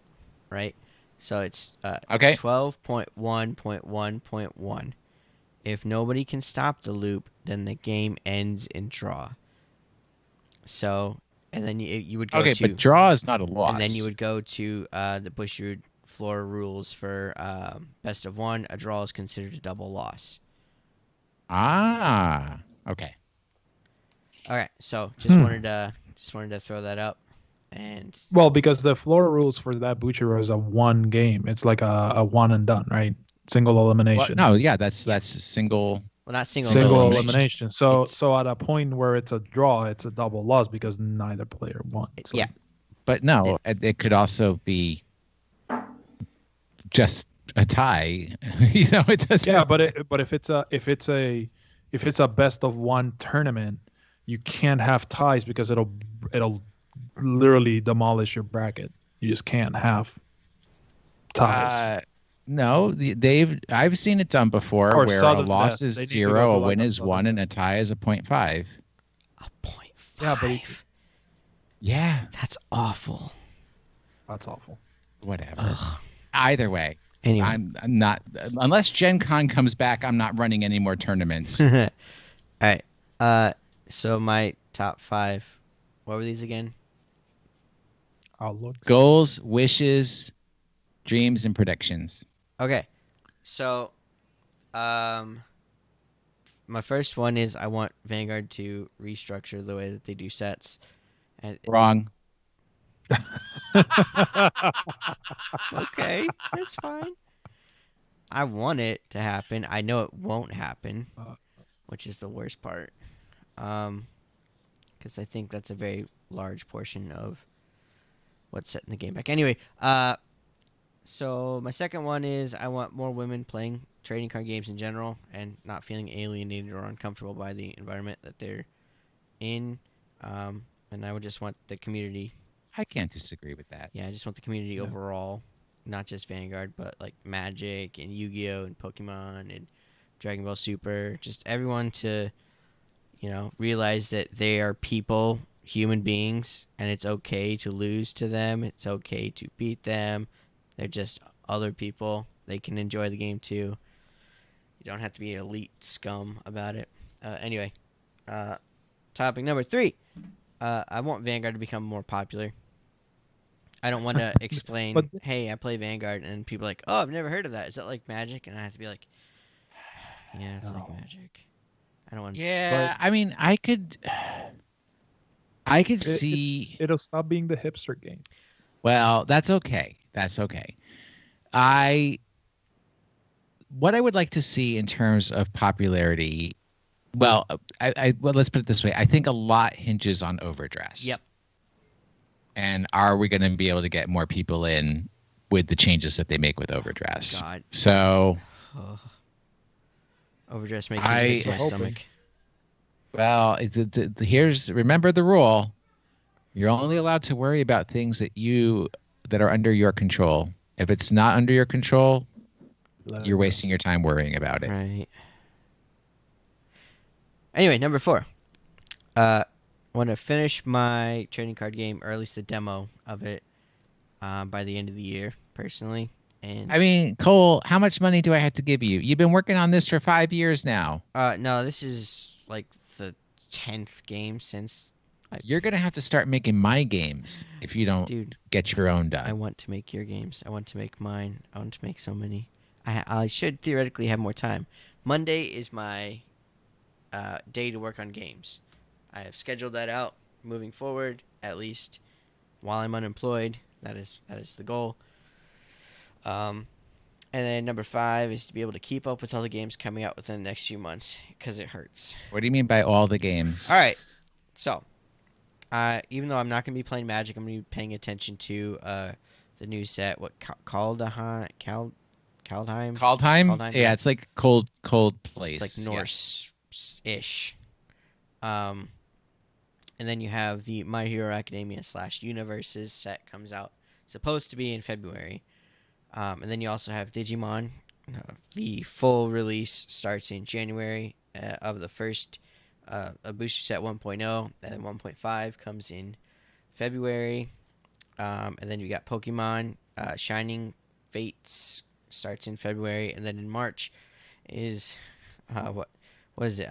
right? So it's okay. 12.1.1.1. If nobody can stop the loop, then the game ends in draw. So, and then you would go to... Okay, but draw is not a loss. And then you would go to the Bushiroad floor rules for best of 1. A draw is considered a double loss. Ah, okay. All right, so just wanted to throw that up. And well, because the floor rules for that Bushiroad is a 1 game. It's like a one and done, right? Single elimination. Well, no, yeah, that's single. Well, not single elimination. So at a point where it's a draw, it's a double loss because neither player won. So. Yeah, but no, it could also be just a tie. It doesn't. Yeah, but if it's a best of 1 tournament, you can't have ties because it'll literally demolish your bracket. You just can't have ties. No, I've seen it done before, or where a loss is 0, a win is 1, and a tie is a 0.5. A 0.5. Yeah, but yeah, that's awful. That's awful. Whatever. Ugh. Either way, anyway, I'm not, unless Gen Con comes back, I'm not running any more tournaments. All right. So my top 5. What were these again? Outlooks. Goals, wishes, dreams, and predictions. Okay. So, my first one is I want Vanguard to restructure the way that they do sets. Wrong. Okay, that's fine. I want it to happen. I know it won't happen, which is the worst part. because I think that's a very large portion of what's set in the game back. Anyway, so my second one is I want more women playing trading card games in general and not feeling alienated or uncomfortable by the environment that they're in. And I would just want the community. I can't disagree with that. Yeah, I just want the community overall, not just Vanguard, but like Magic and Yu-Gi-Oh! And Pokemon and Dragon Ball Super. Just everyone to, realize that they are people, human beings, and it's okay to lose to them. It's okay to beat them. They're just other people. They can enjoy the game too. You don't have to be elite scum about it. Anyway, topic number 3. I want Vanguard to become more popular. I don't want to explain, hey, I play Vanguard, and people are like, oh, I've never heard of that. Is that like Magic? And I have to be like, yeah, it's like Magic. I don't want. Yeah, I mean, I could see it'll stop being the hipster game. Well, that's okay. That's okay. What I would like to see in terms of popularity, well, let's put it this way. I think a lot hinges on overdress. Yep. And are we going to be able to get more people in with the changes that they make with overdress? God. So overdress makes me sick to my stomach. Well, remember the rule. You're only allowed to worry about things that are under your control. If it's not under your control, you're wasting your time worrying about it. Right. Anyway, number 4. I want to finish my trading card game, or at least the demo of it, by the end of the year, personally. And I mean, Cole, how much money do I have to give you? You've been working on this for 5 years now. No, this is like the 10th game since. You're going to have to start making my games if you don't get your own done. I want to make your games. I want to make mine. I want to make so many. I should theoretically have more time. Monday is my day to work on games. I have scheduled that out moving forward, at least while I'm unemployed. That is the goal. And then number 5 is to be able to keep up with all the games coming out within the next few months, because it hurts. What do you mean by all the games? All right. So, even though I'm not going to be playing Magic, I'm going to be paying attention to the new set. What, Kaldheim? Kaldheim? Yeah, it's like cold place. It's like Norse-ish. And then you have the My Hero Academia / Universes set comes out. It's supposed to be in February. And then you also have Digimon. The full release starts in January of the first a booster set 1.0. And then 1.5 comes in February. And then you got Pokemon. Shining Fates starts in February. And then in March is... what is it?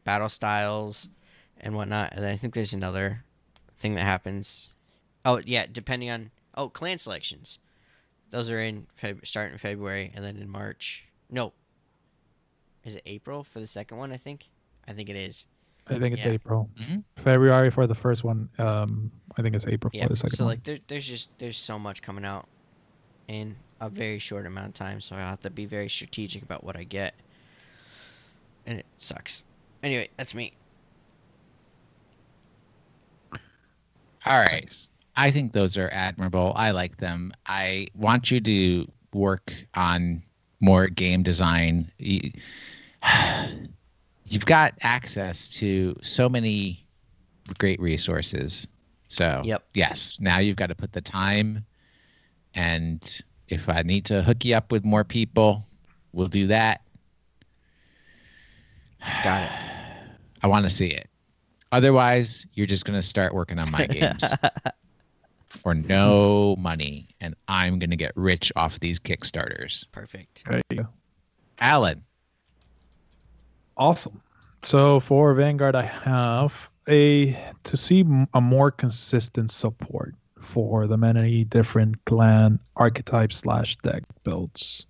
Battle Styles and whatnot. And then I think there's another thing that happens. Oh, yeah, depending on... Oh, clan selections. Those are start in February, and then in March. No. Is it April for the second one, I think? I think it is. I think it's April. Mm-hmm. February for the first one. I think it's April for the second one. So, like, there's so much coming out in a very short amount of time, so I have to be very strategic about what I get. And it sucks. Anyway, that's me. All right. I think those are admirable. I like them. I want you to work on more game design. You've got access to so many great resources. So, yes, now you've got to put the time. And if I need to hook you up with more people, we'll do that. Got it. I want to see it. Otherwise, you're just going to start working on my games for no money, and I'm going to get rich off these Kickstarters. Perfect. There you go. Alan. Awesome. So for Vanguard, I have to see a more consistent support for the many different clan archetypes / deck builds.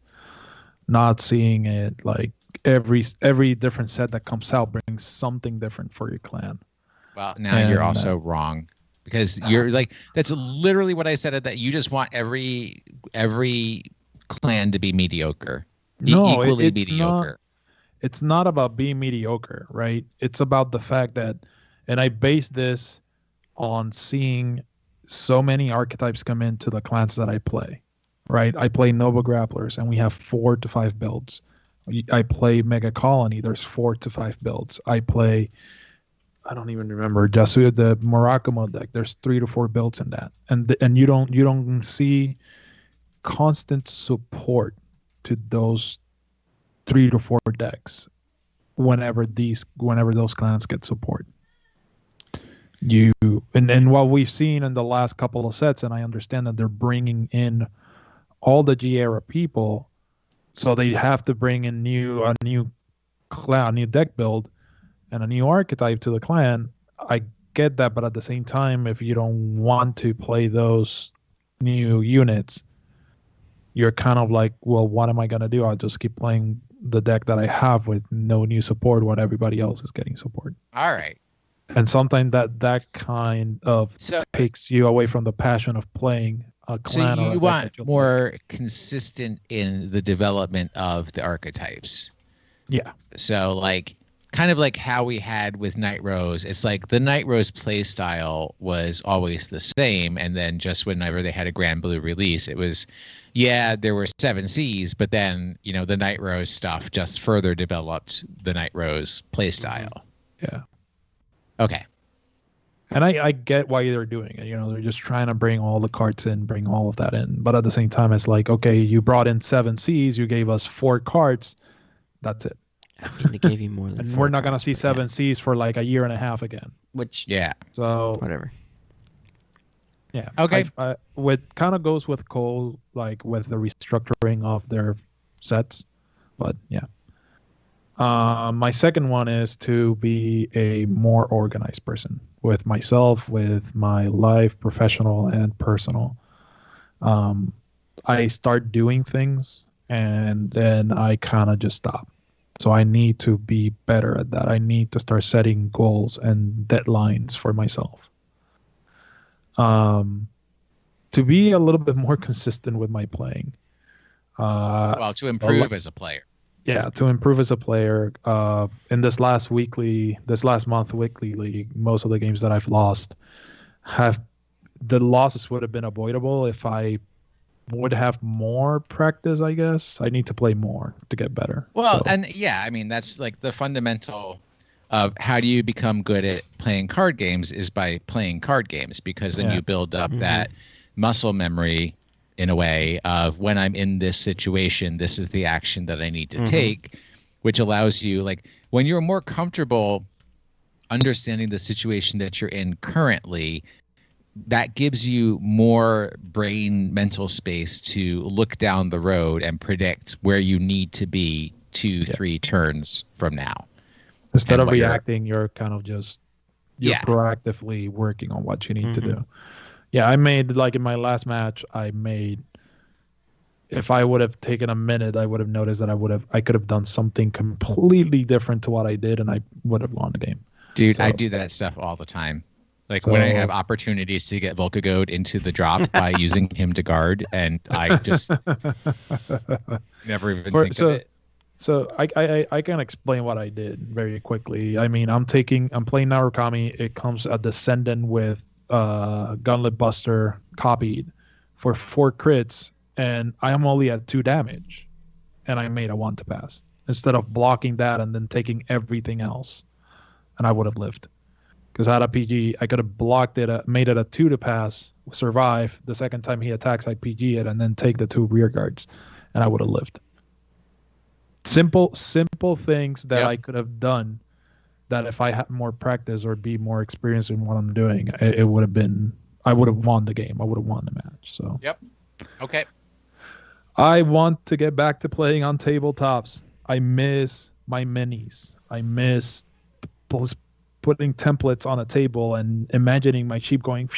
Not seeing it like every different set that comes out brings something different for your clan. Well, now you're also wrong, because you're like, that's literally what I said, that you just want every clan to be mediocre. No, equally mediocre. It's not about being mediocre, right? It's about the fact that And I base this on seeing so many archetypes come into the clans that I play, right? I play Nova Grapplers, and we have 4 to 5 builds. I play Mega Colony. There's 4 to 5 builds. I play, I don't even remember, Jasuya, the Murakumo deck. There's 3 to 4 builds in that, and you don't see constant support to those 3 to 4 decks whenever those clans get support. And what we've seen in the last couple of sets, and I understand that they're bringing in all the G era people, so they have to bring in a new clan, new deck build, and a new archetype to the clan. I get that, but at the same time, if you don't want to play those new units, you're kind of like, well, what am I gonna do? I'll just keep playing the deck that I have with no new support, while everybody else is getting support. All right. And sometimes that kind of takes you away from the passion of playing a clan. So you want more consistent in the development of the archetypes. Yeah. So like kind of like how we had with Night Rose. It's like the Night Rose play style was always the same, and then just whenever they had a Grand Blue release, it was, yeah, there were 7 Cs, but then, you know, the Night Rose stuff just further developed the Night Rose play style. Yeah. Okay. And I get why they're doing it. You know, they're just trying to bring all the cards in, bring all of that in. But at the same time, it's like, okay, you brought in 7 Cs, you gave us 4 cards. That's it. I mean, they gave you more than and 4 we're not going to cards, see 7 Cs for like a year and a half again. Which, yeah. So, whatever. Yeah. Okay. What kind of goes with Cole, like with the restructuring of their sets. But yeah. My second one is to be a more organized person with myself, with my life, professional and personal. I start doing things and then I kind of just stop. So I need to be better at that. I need to start setting goals and deadlines for myself. To be a little bit more consistent with my playing. Well, to improve as a player. Yeah, to improve as a player. In this last month weekly league, most of the games that I've lost the losses would have been avoidable if I would have more practice, I guess. I need to play more to get better. Well, and yeah, I mean, that's like the fundamental of how do you become good at playing card games is by playing card games, because then you build up that muscle memory in a way of when I'm in this situation, this is the action that I need to take, which allows you, like, when you're more comfortable understanding the situation that you're in currently, that gives you more mental space to look down the road and predict where you need to be 2-3 turns from now. Instead of reacting, you're kind of just proactively working on what you need to do. Yeah, I made, like in my last match, if I would have taken a minute, I would have noticed that I could have done something completely different to what I did, and I would have won the game. Dude, I do that stuff all the time. Like when I have opportunities to get Volkagode into the drop by using him to guard, and I just never even think of it. So I can explain what I did very quickly. I mean, I'm playing Narukami. It comes a Descendant with Gauntlet Buster copied for 4 crits, and I am only at 2 damage, and I made a 1 to pass instead of blocking that and then taking everything else, and I would have lived. Because I had a PG, I could have blocked it, made it a 2 to pass, survive. The second time he attacks, I PG it, and then take the 2 rear guards, and I would have lived. Simple things that I could have done, that if I had more practice or be more experienced in what I'm doing, it would have been, I would have won the game. I would have won the match. So. Yep. Okay. I want to get back to playing on tabletops. I miss my minis. I miss putting templates on a table and imagining my sheep going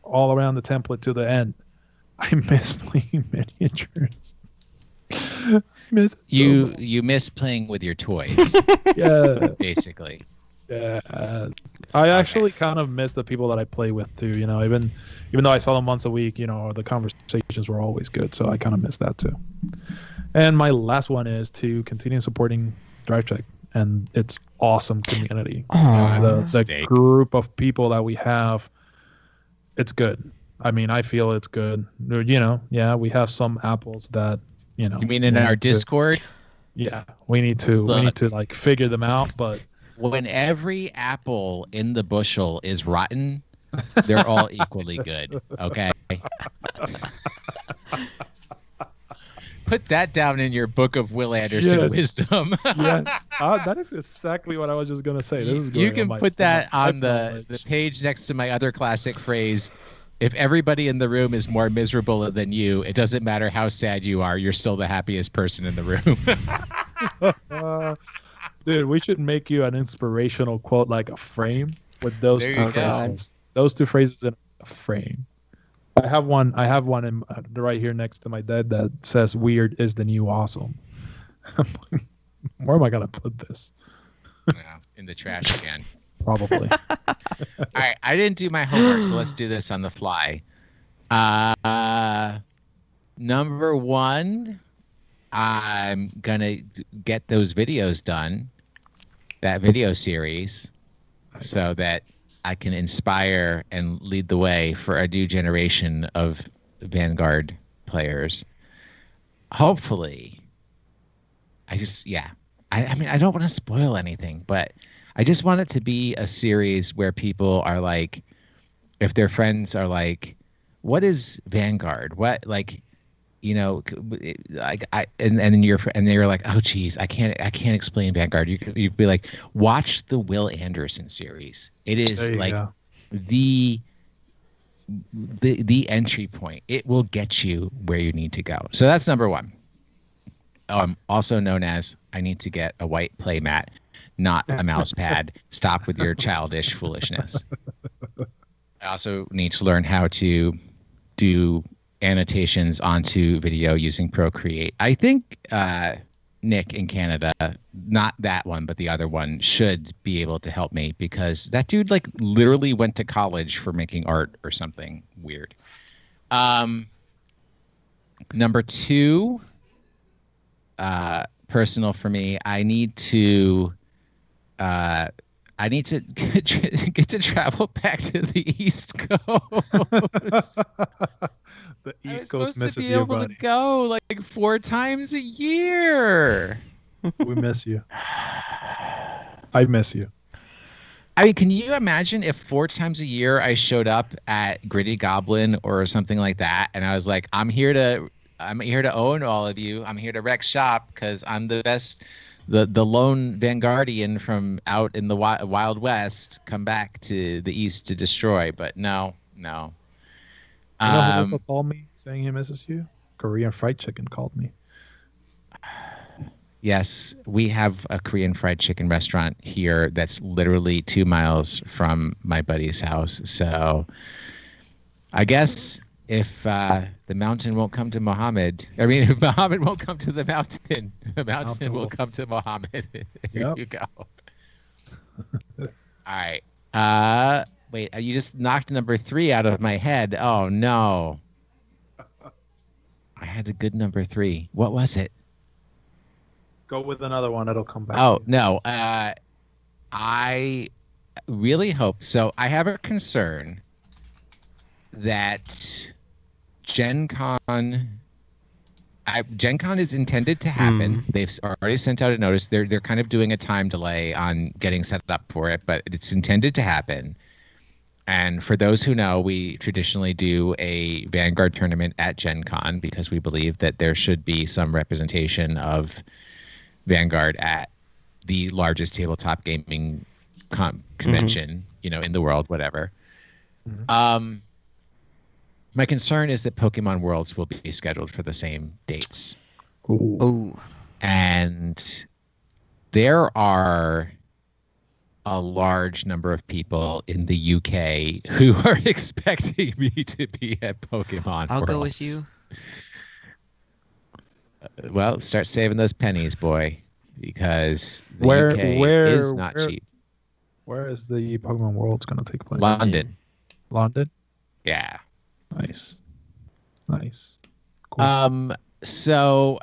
all around the template to the end. I miss playing miniatures. You miss playing with your toys. Yeah, basically. Yeah, I actually kind of miss the people that I play with too. You know, even though I saw them once a week, you know, the conversations were always good. So I kind of miss that too. And my last one is to continue supporting Drive Check and it's awesome community. Aw. The Steak. group of people that we have, it's good. I mean, I feel it's good. Yeah, we have some apples that You mean in our Discord? Yeah, we need to like figure them out, but when every apple in the bushel is rotten, they're all equally good. Okay. Put that down in your book of Will Anderson wisdom. Yes, that is exactly what I was just gonna say. This is you can put that on the page next to my other classic phrase. If everybody in the room is more miserable than you, it doesn't matter how sad you are. You're still the happiest person in the room. Dude, we should make you an inspirational quote, like a frame with those There two you go. phrases. Those two phrases in a frame. I have one in, right here next to my bed that says "Weird is the new awesome." Where am I gonna put this? Yeah, in the trash again. Probably. All right, I didn't do my homework, so let's do this on the fly. Number one, I'm gonna get those videos done, that video series, so that I can inspire and lead the way for a new generation of Vanguard players. Hopefully, I mean, I don't want to spoil anything, but I just want it to be a series where people are like, if their friends are like, what is Vanguard? What, like, like and they're like, oh geez, I can't explain Vanguard. You'd be like, watch the Will Anderson series. It is like the entry point. It will get you where you need to go. So that's number one. Also known as, I need to get a white play mat, not a mouse pad. Stop with your childish foolishness. I also need to learn how to do annotations onto video using Procreate. I think Nick in Canada, not that one, but the other one, should be able to help me, because that dude like literally went to college for making art or something weird. Number two, personal for me, I need to get to travel back to the East Coast. The East Coast misses to be you, able buddy. to go like 4 times a year. We miss you. I miss you. I mean, can you imagine if 4 times a year I showed up at Gritty Goblin or something like that, and I was like, I'm here to own all of you. I'm here to wreck shop because I'm the best, the lone Vanguardian from out in the Wild West, come back to the East to destroy. But no. You know who also called me saying he misses you? Korean Fried Chicken called me. Yes, we have a Korean fried chicken restaurant here that's literally 2 miles from my buddy's house. So I guess if the mountain won't come to Muhammad, if Muhammad won't come to the mountain will come to Muhammad. Here you go. All right. Wait, you just knocked number 3 out of my head. Oh, no. I had a good number 3. What was it? Go with another one. It'll come back. Oh, no. I really hope so. I have a concern that Gen Con is intended to happen. They've already sent out a notice. They're kind of doing a time delay on getting set up for it, but it's intended to happen. And for those who know, we traditionally do a Vanguard tournament at Gen Con because we believe that there should be some representation of Vanguard at the largest tabletop gaming convention, in the world, whatever. My concern is that Pokemon Worlds will be scheduled for the same dates. Ooh. And there are a large number of people in the UK who are expecting me to be at Pokemon I'll Worlds. go with you. Well, start saving those pennies, boy, because the Where UK is not cheap. Where is the Pokemon Worlds going to take place? London. London? Yeah. Nice. Cool. So,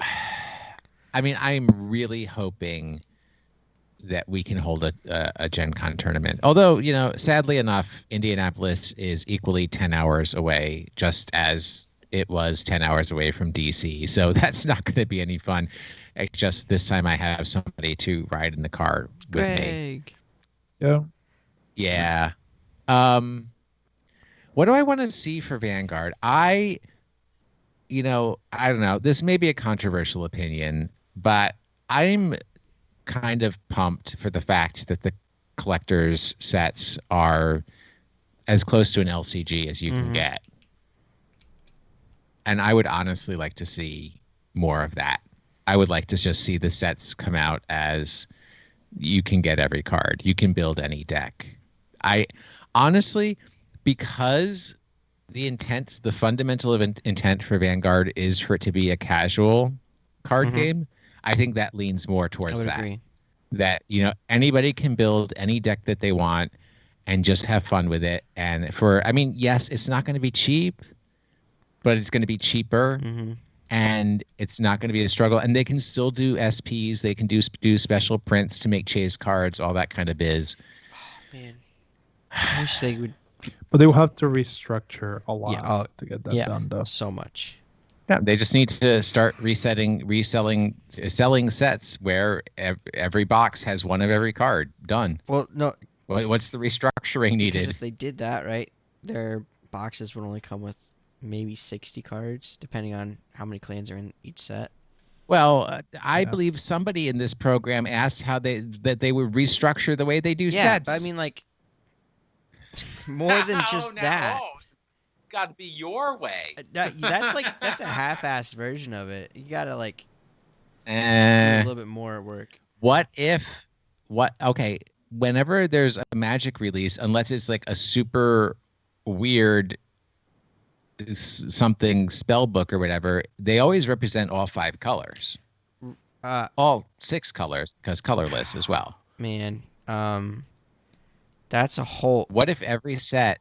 I mean, I'm really hoping that we can hold a Gen Con tournament. Although, sadly enough, Indianapolis is equally 10 hours away, just as it was 10 hours away from DC. So that's not going to be any fun. It's just this time I have somebody to ride in the car with me. Yeah. Yeah. What do I want to see for Vanguard? I don't know. This may be a controversial opinion, but I'm kind of pumped for the fact that the collector's sets are as close to an LCG as you can get. And I would honestly like to see more of that. I would like to just see the sets come out as you can get every card. You can build any deck. I honestly, because the fundamental intent for Vanguard is for it to be a casual card game, I think that leans more towards that. Agree. That, anybody can build any deck that they want and just have fun with it. And yes, it's not going to be cheap, but it's going to be cheaper. And it's not going to be a struggle. And they can still do SPs. They can do special prints to make chase cards, all that kind of biz. Oh, man. I wish they would. But they will have to restructure a lot to get that done, though. So much. Yeah, they just need to start selling sets where every box has one of every card. Done. Well, no. What's the restructuring needed? Because if they did that, right, their boxes would only come with maybe 60 cards, depending on how many clans are in each set. Well, I believe somebody in this program asked how they would restructure the way they do sets. But I mean, like, more than just that. Got to be your way. That's a half-assed version of it. You gotta do a little bit more work. Okay, whenever there's a Magic release, unless it's like a super weird something spell book or whatever, they always represent all 5 colors. All 6 colors, because colorless as well. Man, that's a whole. What if every set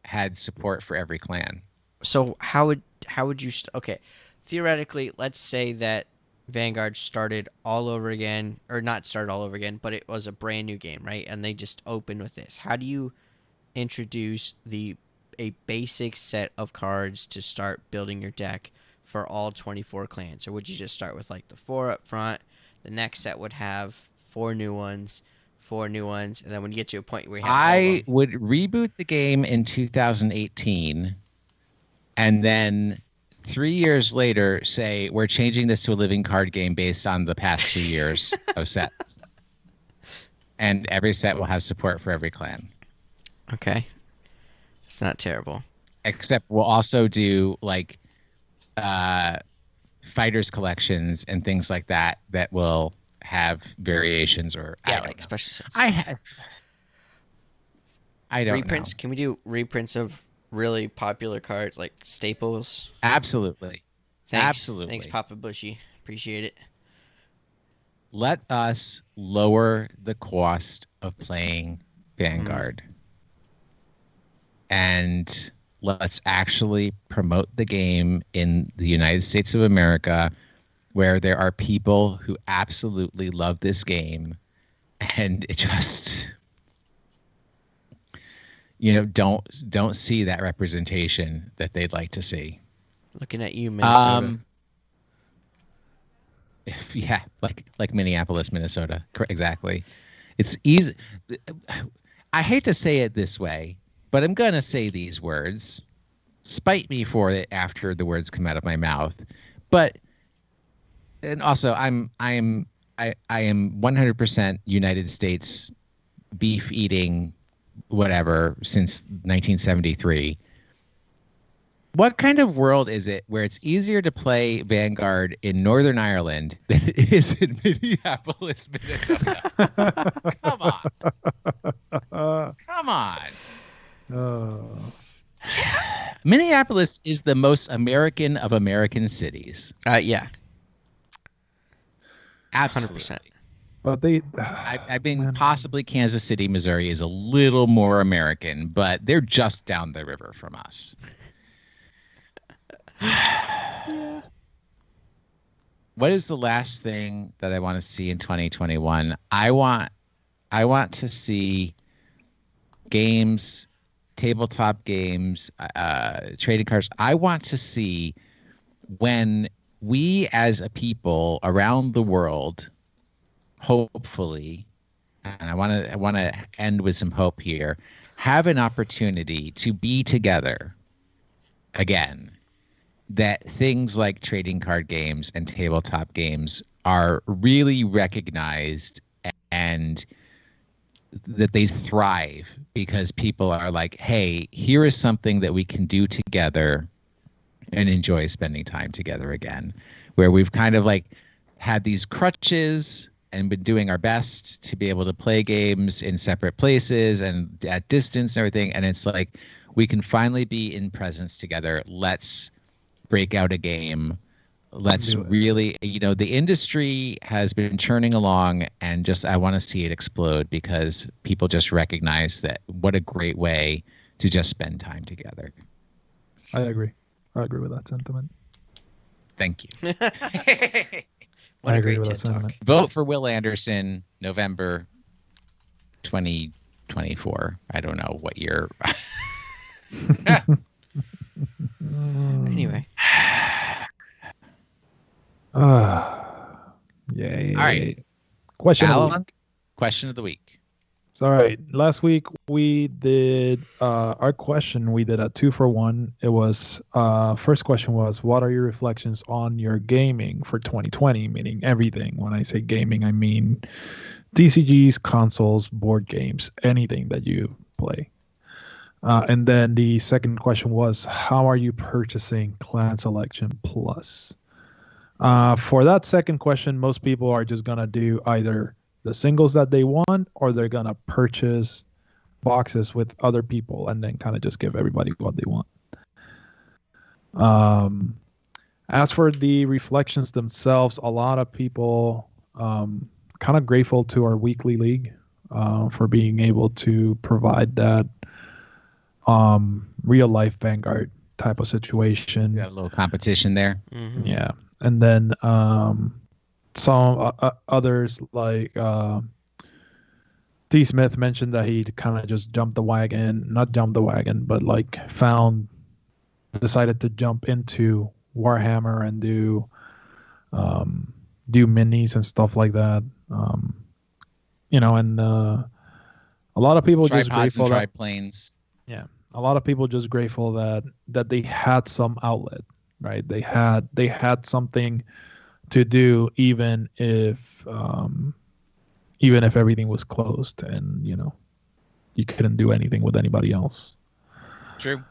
had support for every clan? So how would you okay, theoretically, let's say that Vanguard started all over again, or not started all over again, but it was a brand new game, right? And they just opened with this. How do you introduce a basic set of cards to start building your deck for all 24 clans? Or would you just start with like the 4 up front? The next set would have 4 new ones, and then when you get to a point where you have I would reboot the game in 2018, and then 3 years later say we're changing this to a living card game based on the past 3 years of sets, and every set will have support for every clan. Okay, it's not terrible. Except we'll also do like fighters collections and things like that will have variations, or like special sets. I don't reprints. know. Can we do reprints of really popular cards like staples? Absolutely. Thanks. Absolutely. Thanks, Papa Bushy. Appreciate it. Let us lower the cost of playing Vanguard. And let's actually promote the game in the United States of America, where there are people who absolutely love this game, and it just, don't see that representation that they'd like to see. Looking at you, Minnesota. Yeah, like Minneapolis, Minnesota. Exactly. It's easy. I hate to say it this way, but I'm gonna say these words. Spite me for it after the words come out of my mouth. And also, I am 100% United States beef eating, whatever, since 1973. What kind of world is it where it's easier to play Vanguard in Northern Ireland than it is in Minneapolis, Minnesota? Come on. Minneapolis is the most American of American cities. Yeah. Absolutely. 100%. But I mean, possibly Kansas City, Missouri is a little more American, but they're just down the river from us. Yeah. what is the last thing that I want to see in 2021? I want to see games, tabletop games, trading cards. I want to see when we as a people around the world, hopefully, and I want to end with some hope here, have an opportunity to be together again. That things like trading card games and tabletop games are really recognized and that they thrive because people are like, hey, here is something that we can do together and enjoy spending time together again, where we've kind of like had these crutches and been doing our best to be able to play games in separate places and at distance and everything. And it's like, we can finally be in presence together. Let's break out a game. Let's really, the industry has been churning along and just, I want to see it explode because people just recognize that what a great way to just spend time together. I agree with that sentiment. Thank you. What a great TED Talk. Vote for Will Anderson, November 2024. I don't know what year. Anyway. Yay. All right. Question of the week. So, all right. Last week we did our question. We did a 2-for-1. It was first question was, what are your reflections on your gaming for 2020? Meaning everything. When I say gaming, I mean TCGs, consoles, board games, anything that you play. And then the second question was, how are you purchasing Clan Selection Plus? For that second question, most people are just going to do either the singles that they want or they're going to purchase boxes with other people and then kind of just give everybody what they want. As for the reflections themselves, a lot of people kind of grateful to our weekly league for being able to provide that real life Vanguard type of situation. Got a little competition there. Mm-hmm. Yeah. And then some others like T. Smith mentioned that he kind of just not jumped the wagon, but like decided to jump into Warhammer and do minis and stuff like that. And a lot of people Tripods just grateful and that triplanes. Yeah, a lot of people just grateful that they had some outlet, right? They had something to do, even if everything was closed and you couldn't do anything with anybody else. True.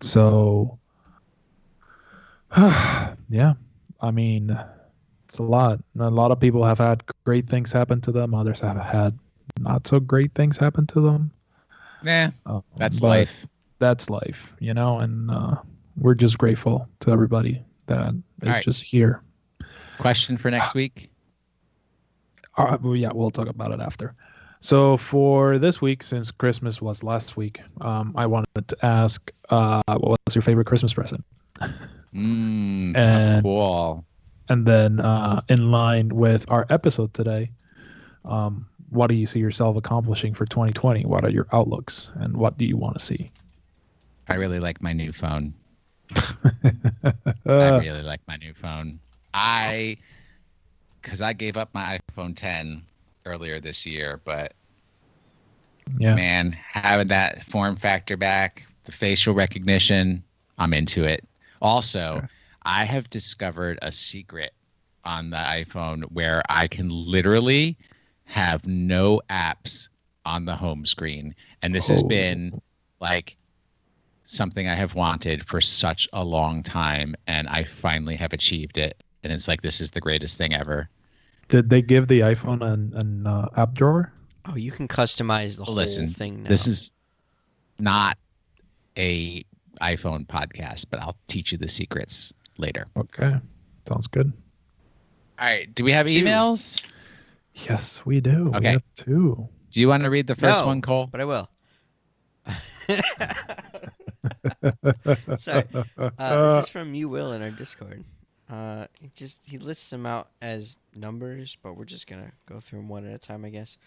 So yeah, I mean, it's a lot. A lot of people have had great things happen to them. Others have had not so great things happen to them. Yeah, that's life. That's life, and we're just grateful to everybody that is just here. Question for next week? Yeah, we'll talk about it after. So for this week, since Christmas was last week, I wanted to ask, what was your favorite Christmas present? Tough call. And then in line with our episode today, what do you see yourself accomplishing for 2020? What are your outlooks, and what do you want to see? I really like my new phone. I really like my new phone. Because I gave up my iPhone 10 earlier this year, but man, having that form factor back, the facial recognition, I'm into it. Also, I have discovered a secret on the iPhone where I can literally have no apps on the home screen. And this has been like something I have wanted for such a long time, and I finally have achieved it. And it's like, this is the greatest thing ever. Did they give the iPhone an app drawer? Oh, you can customize the whole thing now. This is not a iPhone podcast, but I'll teach you the secrets later. Okay. Sounds good. All right. Do we have emails? Yes, we do. Okay. We have 2. Do you want to read the first one, Cole? But I will. Sorry. This is from Mewwill in our Discord. He lists them out as numbers, but we're just gonna go through them one at a time, I guess.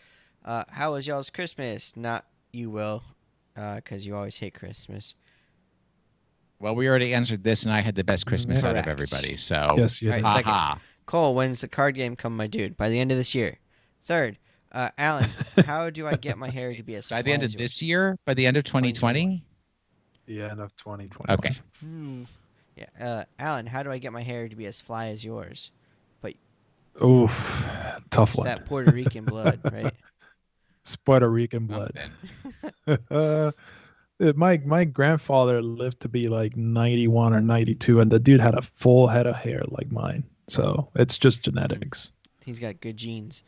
How was y'all's Christmas? Not you, Will, because you always hate Christmas. Well, we already answered this, and I had the best Christmas out of Correct. everybody. So, Yes, you All right, did. second. aha. Cole, when's the card game come, my dude? By the end of this year. Third, Alan, how do I get my hair to be as By the fly end as of yours? this year, by the end of 2020. The end of 2020. Okay. Yeah. Alan, how do I get my hair to be as fly as yours? Oof, tough It's one. that Puerto Rican blood, right? It's Puerto Rican blood. My grandfather lived to be like 91 or 92, and the dude had a full head of hair like mine. So it's just genetics. He's got good genes.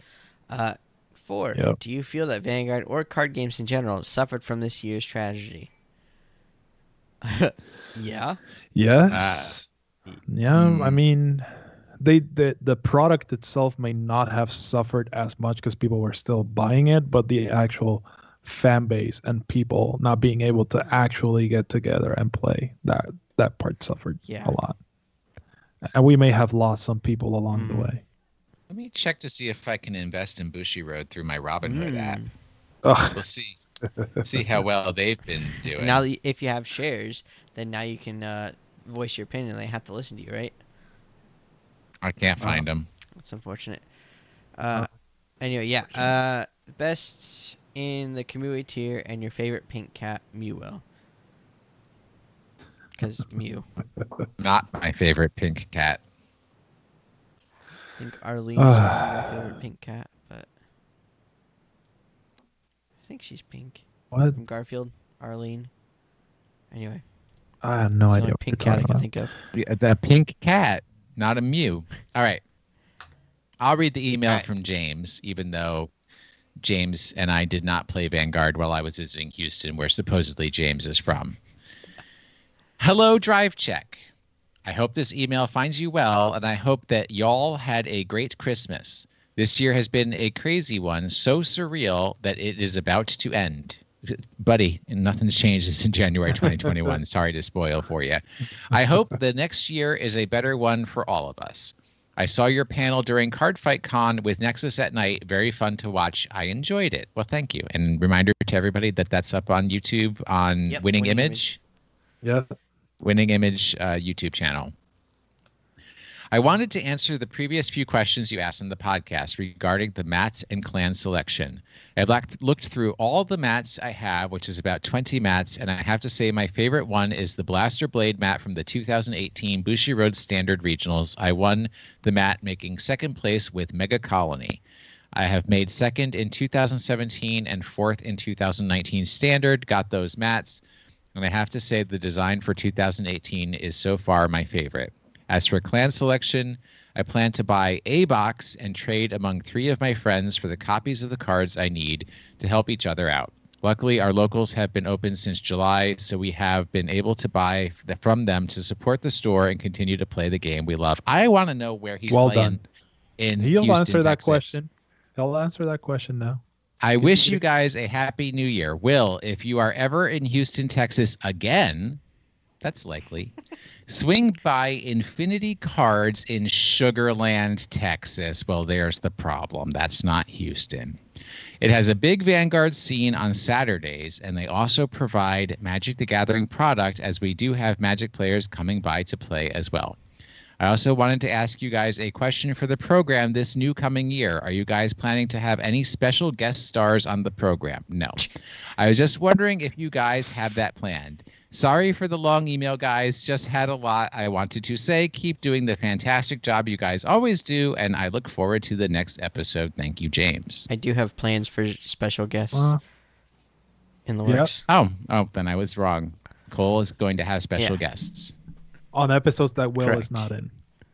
4, Yep. do you feel that Vanguard or card games in general suffered from this year's tragedy? Yeah. Yes. Yeah. I hmm. mean, the product itself may not have suffered as much because people were still buying it, but the actual fan base and people not being able to actually get together and play, that part suffered Yeah. a lot. And we may have lost some people along the way. Let me check to see if I can invest in Bushiroad through my Robinhood app. Ugh. We'll see how well they've been doing. Now, if you have shares, then now you can voice your opinion. They have to listen to you, right? I can't find them. That's unfortunate. Anyway, yeah. Best in the community tier and your favorite pink cat, Mewwill. Because Mew. Not my favorite pink cat. I think Arlene is probably my favorite pink cat, but I think she's pink. What? From Garfield, Arlene. Anyway. I have no It's the idea only what pink you're cat I talking can about. think of. The pink cat, not a Mew. All right. I'll read the email from James, even though James and I did not play Vanguard while I was visiting Houston, where supposedly James is from. Hello, Drive Check. I hope this email finds you well, and I hope that y'all had a great Christmas. This year has been a crazy one, so surreal that it is about to end. Buddy, nothing's changed since January 2021. Sorry to spoil for you. I hope the next year is a better one for all of us. I saw your panel during Cardfight Con with Nexus at night. Very fun to watch. I enjoyed it. Well, thank you. And reminder to everybody that that's up on YouTube on Winning Image. Yeah. Winning Image YouTube channel. I wanted to answer the previous few questions you asked in the podcast regarding the mats and clan selection. I looked through all the mats I have, which is about 20 mats, and I have to say my favorite one is the Blaster Blade mat from the 2018 Bushiroad Standard Regionals. I won the mat, making second place with Mega Colony. I have made second in 2017 and fourth in 2019 Standard, got those mats, and I have to say the design for 2018 is so far my favorite. As for clan selection, I plan to buy a box and trade among 3 of my friends for the copies of the cards I need to help each other out. Luckily, our locals have been open since July, so we have been able to buy from them to support the store and continue to play the game we love. I want to know where he's playing in Houston, answer that Texas. question. He'll answer that question now. I wish you guys a happy new year. Will, if you are ever in Houston, Texas again, that's likely, swing by Infinity Cards in Sugarland, Texas. Well, there's the problem. That's not Houston. It has a big Vanguard scene on Saturdays, and they also provide Magic the Gathering product, as we do have Magic players coming by to play as well. I also wanted to ask you guys a question for the program this new coming year. Are you guys planning to have any special guest stars on the program? No. I was just wondering if you guys have that planned. Sorry for the long email, guys. Just had a lot I wanted to say. Keep doing the fantastic job you guys always do, and I look forward to the next episode. Thank you, James. I do have plans for special guests in the works. Oh, then I was wrong. Cole is going to have special guests. On episodes that Will Correct. is not in.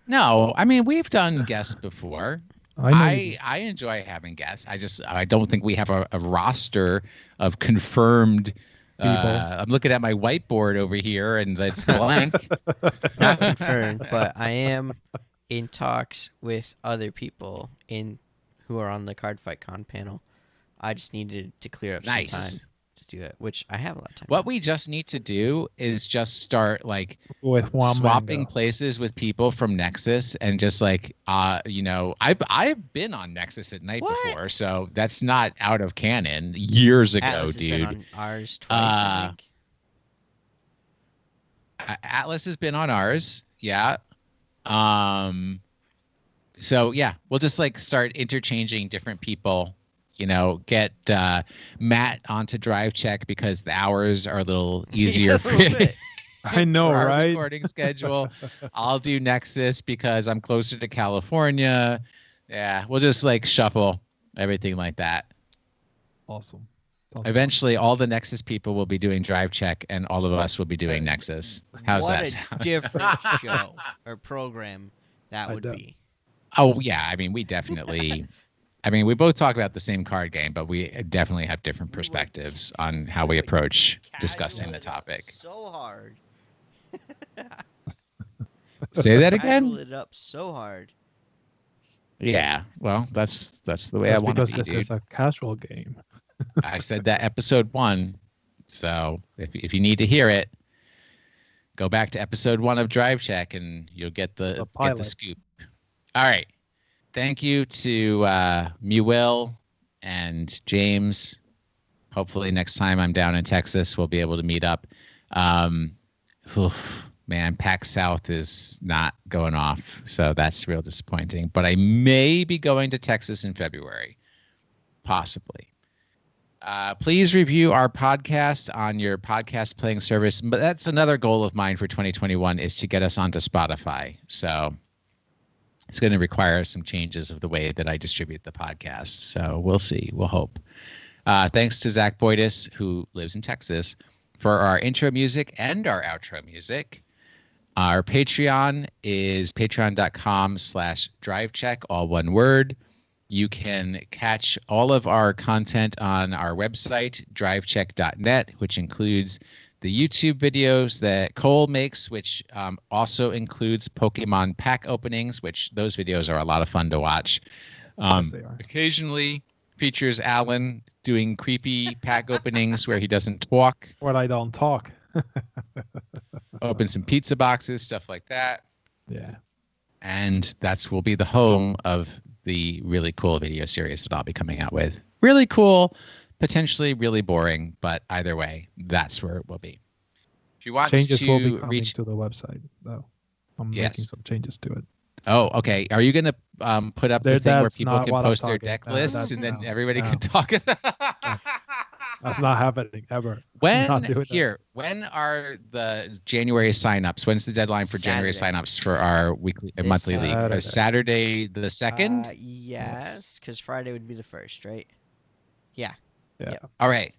No, I mean, we've done guests before. I enjoy having guests. I don't think we have a roster of confirmed people. I'm looking at my whiteboard over here, and it's blank. Not confirmed, but I am in talks with other people who are on the Cardfight Con panel. I just needed to clear up some time do it, which I have a lot of time. What we just need to do is just start like with one swapping mango. places with people from Nexus and just like I've been on Nexus at night What? before, so that's not out of canon. Years ago, Atlas has dude. been on ours twice, I think. Atlas has been on ours, yeah. So yeah, we'll just like start interchanging different people. Get Matt onto Drive Check because the hours are a little easier for I know, for our right? recording schedule. I'll do Nexus because I'm closer to California. Yeah, we'll just like shuffle everything like that. Awesome. Eventually, all the Nexus people will be doing Drive Check, and all of us will be doing Nexus. How's that sound? What a different show or program that would be. Oh, yeah. I mean, we definitely... we both talk about the same card game, but we definitely have different perspectives on how we approach discussing the topic. So hard. Say that again? Casual it up so hard. Yeah, well, that's the way I want to be, because this is a casual game. I said that episode 1, so if you need to hear it, go back to episode 1 of Drive Check and you'll get the scoop. All right. Thank you to Mewwill and James. Hopefully next time I'm down in Texas, we'll be able to meet up. Man, PAX South is not going off, so that's real disappointing. But I may be going to Texas in February, possibly. Please review our podcast on your podcast playing service. But that's another goal of mine for 2021 is to get us onto Spotify. So it's going to require some changes of the way that I distribute the podcast. So we'll see. We'll hope. Thanks to Zach Boydis, who lives in Texas, for our intro music and our outro music. Our Patreon is patreon.com/drivecheck, all one word. You can catch all of our content on our website, drivecheck.net, which includes the YouTube videos that Cole makes, which also includes Pokemon pack openings, which those videos are a lot of fun to watch. Yes, they are. Occasionally features Alan doing creepy pack openings where he doesn't talk. Where I don't talk. Open some pizza boxes, stuff like that. Yeah. And will be the home of the really cool video series that I'll be coming out with. Really cool, potentially really boring, but either way, that's where it will be. If you want changes to will be coming to the website, though. I'm making some changes to it. Oh, okay. Are you going to put up the thing where people can post their deck lists and then everybody can talk? That's not happening ever. When are the January signups? When's the deadline for January signups for our monthly league? Saturday the 2nd? Yes, because Friday would be the 1st, right? Yeah. All right.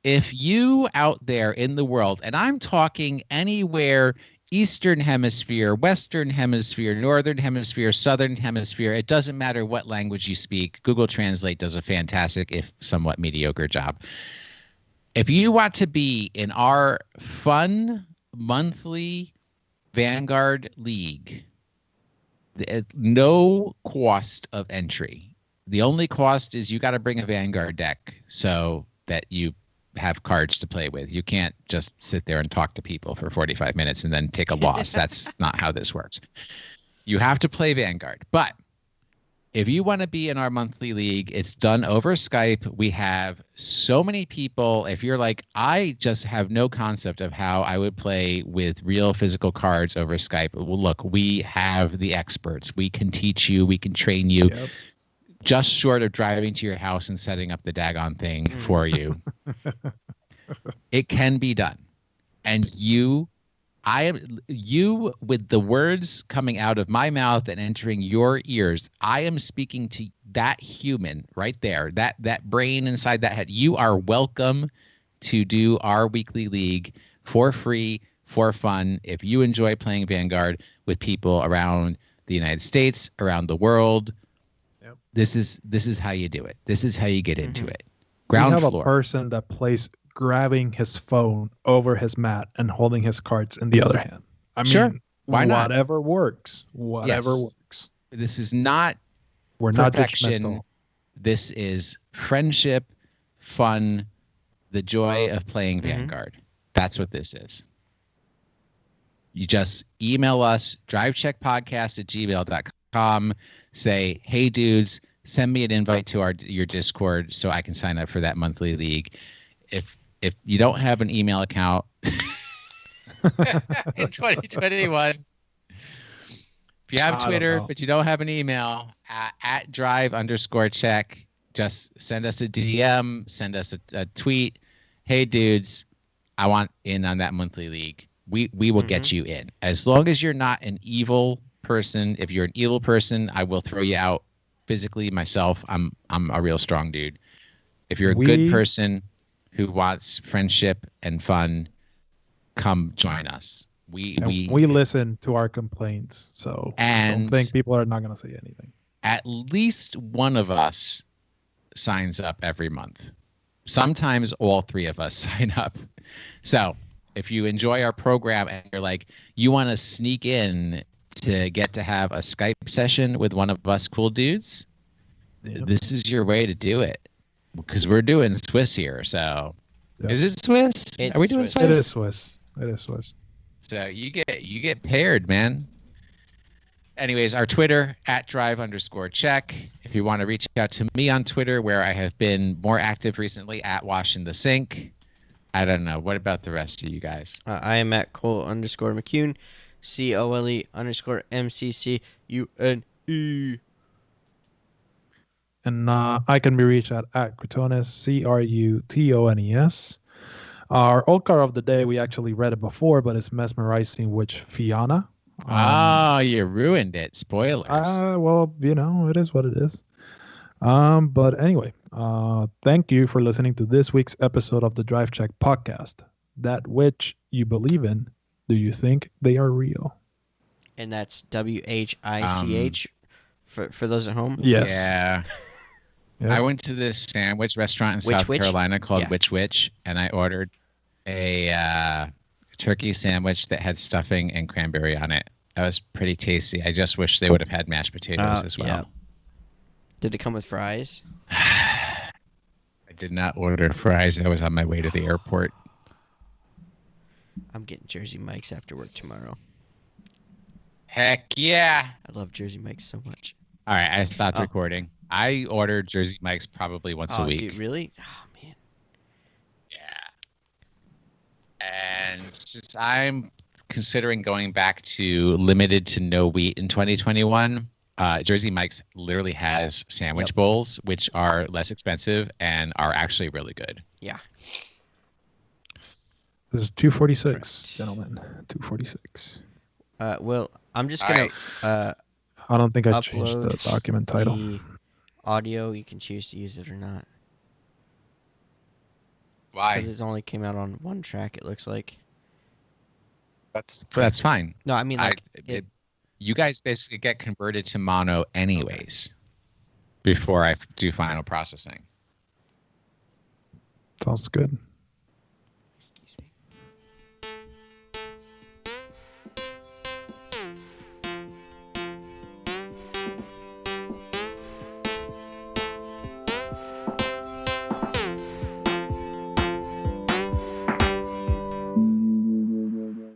If you out there in the world, and I'm talking anywhere, Eastern Hemisphere, Western Hemisphere, Northern Hemisphere, Southern Hemisphere, it doesn't matter what language you speak. Google Translate does a fantastic, if somewhat mediocre job. If you want to be in our fun monthly Vanguard League, no cost of entry. The only cost is you got to bring a Vanguard deck so that you have cards to play with. You can't just sit there and talk to people for 45 minutes and then take a loss. That's not how this works. You have to play Vanguard. But if you want to be in our monthly league, it's done over Skype. We have so many people. If you're like, I just have no concept of how I would play with real physical cards over Skype. Well, look, we have the experts. We can teach you. We can train you. Yep. Just short of driving to your house and setting up the daggone thing for you. It can be done. And you with the words coming out of my mouth and entering your ears, I am speaking to that human right there, that brain inside that head. You are welcome to do our weekly league for free, for fun. If you enjoy playing Vanguard with people around the United States, around the world, this is how you do it. This is how you get into it. Ground floor. We have a person that plays grabbing his phone over his mat and holding his cards in the other hand. I mean, why not? Whatever works. Whatever works. This is not We're perfection. Not judgmental. This is friendship, fun, the joy of playing Vanguard. That's what this is. You just email us, drivecheckpodcast@gmail.com. Say, hey, dudes, send me an invite to your Discord so I can sign up for that monthly league. If you don't have an email account in 2021, if you have Twitter but you don't have an email, at drive_check, just send us a DM, send us a tweet. Hey, dudes, I want in on that monthly league. We will get you in. As long as you're not an evil person. If you're an evil person, I will throw you out physically myself. I'm a real strong dude. If you're a good person who wants friendship and fun, come join us. We listen to our complaints, so I don't think people are not going to say anything. At least one of us signs up every month. Sometimes all three of us sign up. So if you enjoy our program and you're like, you want to sneak in to get to have a Skype session with one of us cool dudes, this is your way to do it. Because we're doing Swiss here, so is it Swiss? Are we doing Swiss? It is Swiss. It is Swiss. So you get paired, man. Anyways, our Twitter @drive_check. If you want to reach out to me on Twitter, where I have been more active recently, @WashInTheSink. I don't know. What about the rest of you guys? I am at Cole_McCune, COLE_MCCUNE. And I can be reached at Crutones, CRUTONES. Our old card of the day, we actually read it before, but it's Mesmerizing Witch Fiona. You ruined it. Spoilers. Well, it is what it is. But anyway, thank you for listening to this week's episode of the Drive Check podcast. That witch you believe in, do you think they are real? And that's WHICH for those at home? Yes. Yeah. Yeah. I went to this sandwich restaurant in South Carolina called Witch, and I ordered a turkey sandwich that had stuffing and cranberry on it. That was pretty tasty. I just wish they would have had mashed potatoes as well. Yeah. Did it come with fries? I did not order fries. I was on my way to the airport. I'm getting Jersey Mike's after work tomorrow. Heck yeah. I love Jersey Mike's so much. All right, I stopped recording. I order Jersey Mike's probably once a week. Dude, really? Oh, man. Yeah. And since I'm considering going back to limited to no wheat in 2021, Jersey Mike's literally has sandwich bowls, which are less expensive and are actually really good. Yeah. This is 246, gentlemen. 246. Well, I'm just going to I don't think I changed the document title. The audio, you can choose to use it or not. Why? Because it only came out on one track, it looks like. That's fine. No, I mean, like... you guys basically get converted to mono anyways before I do final processing. Sounds good.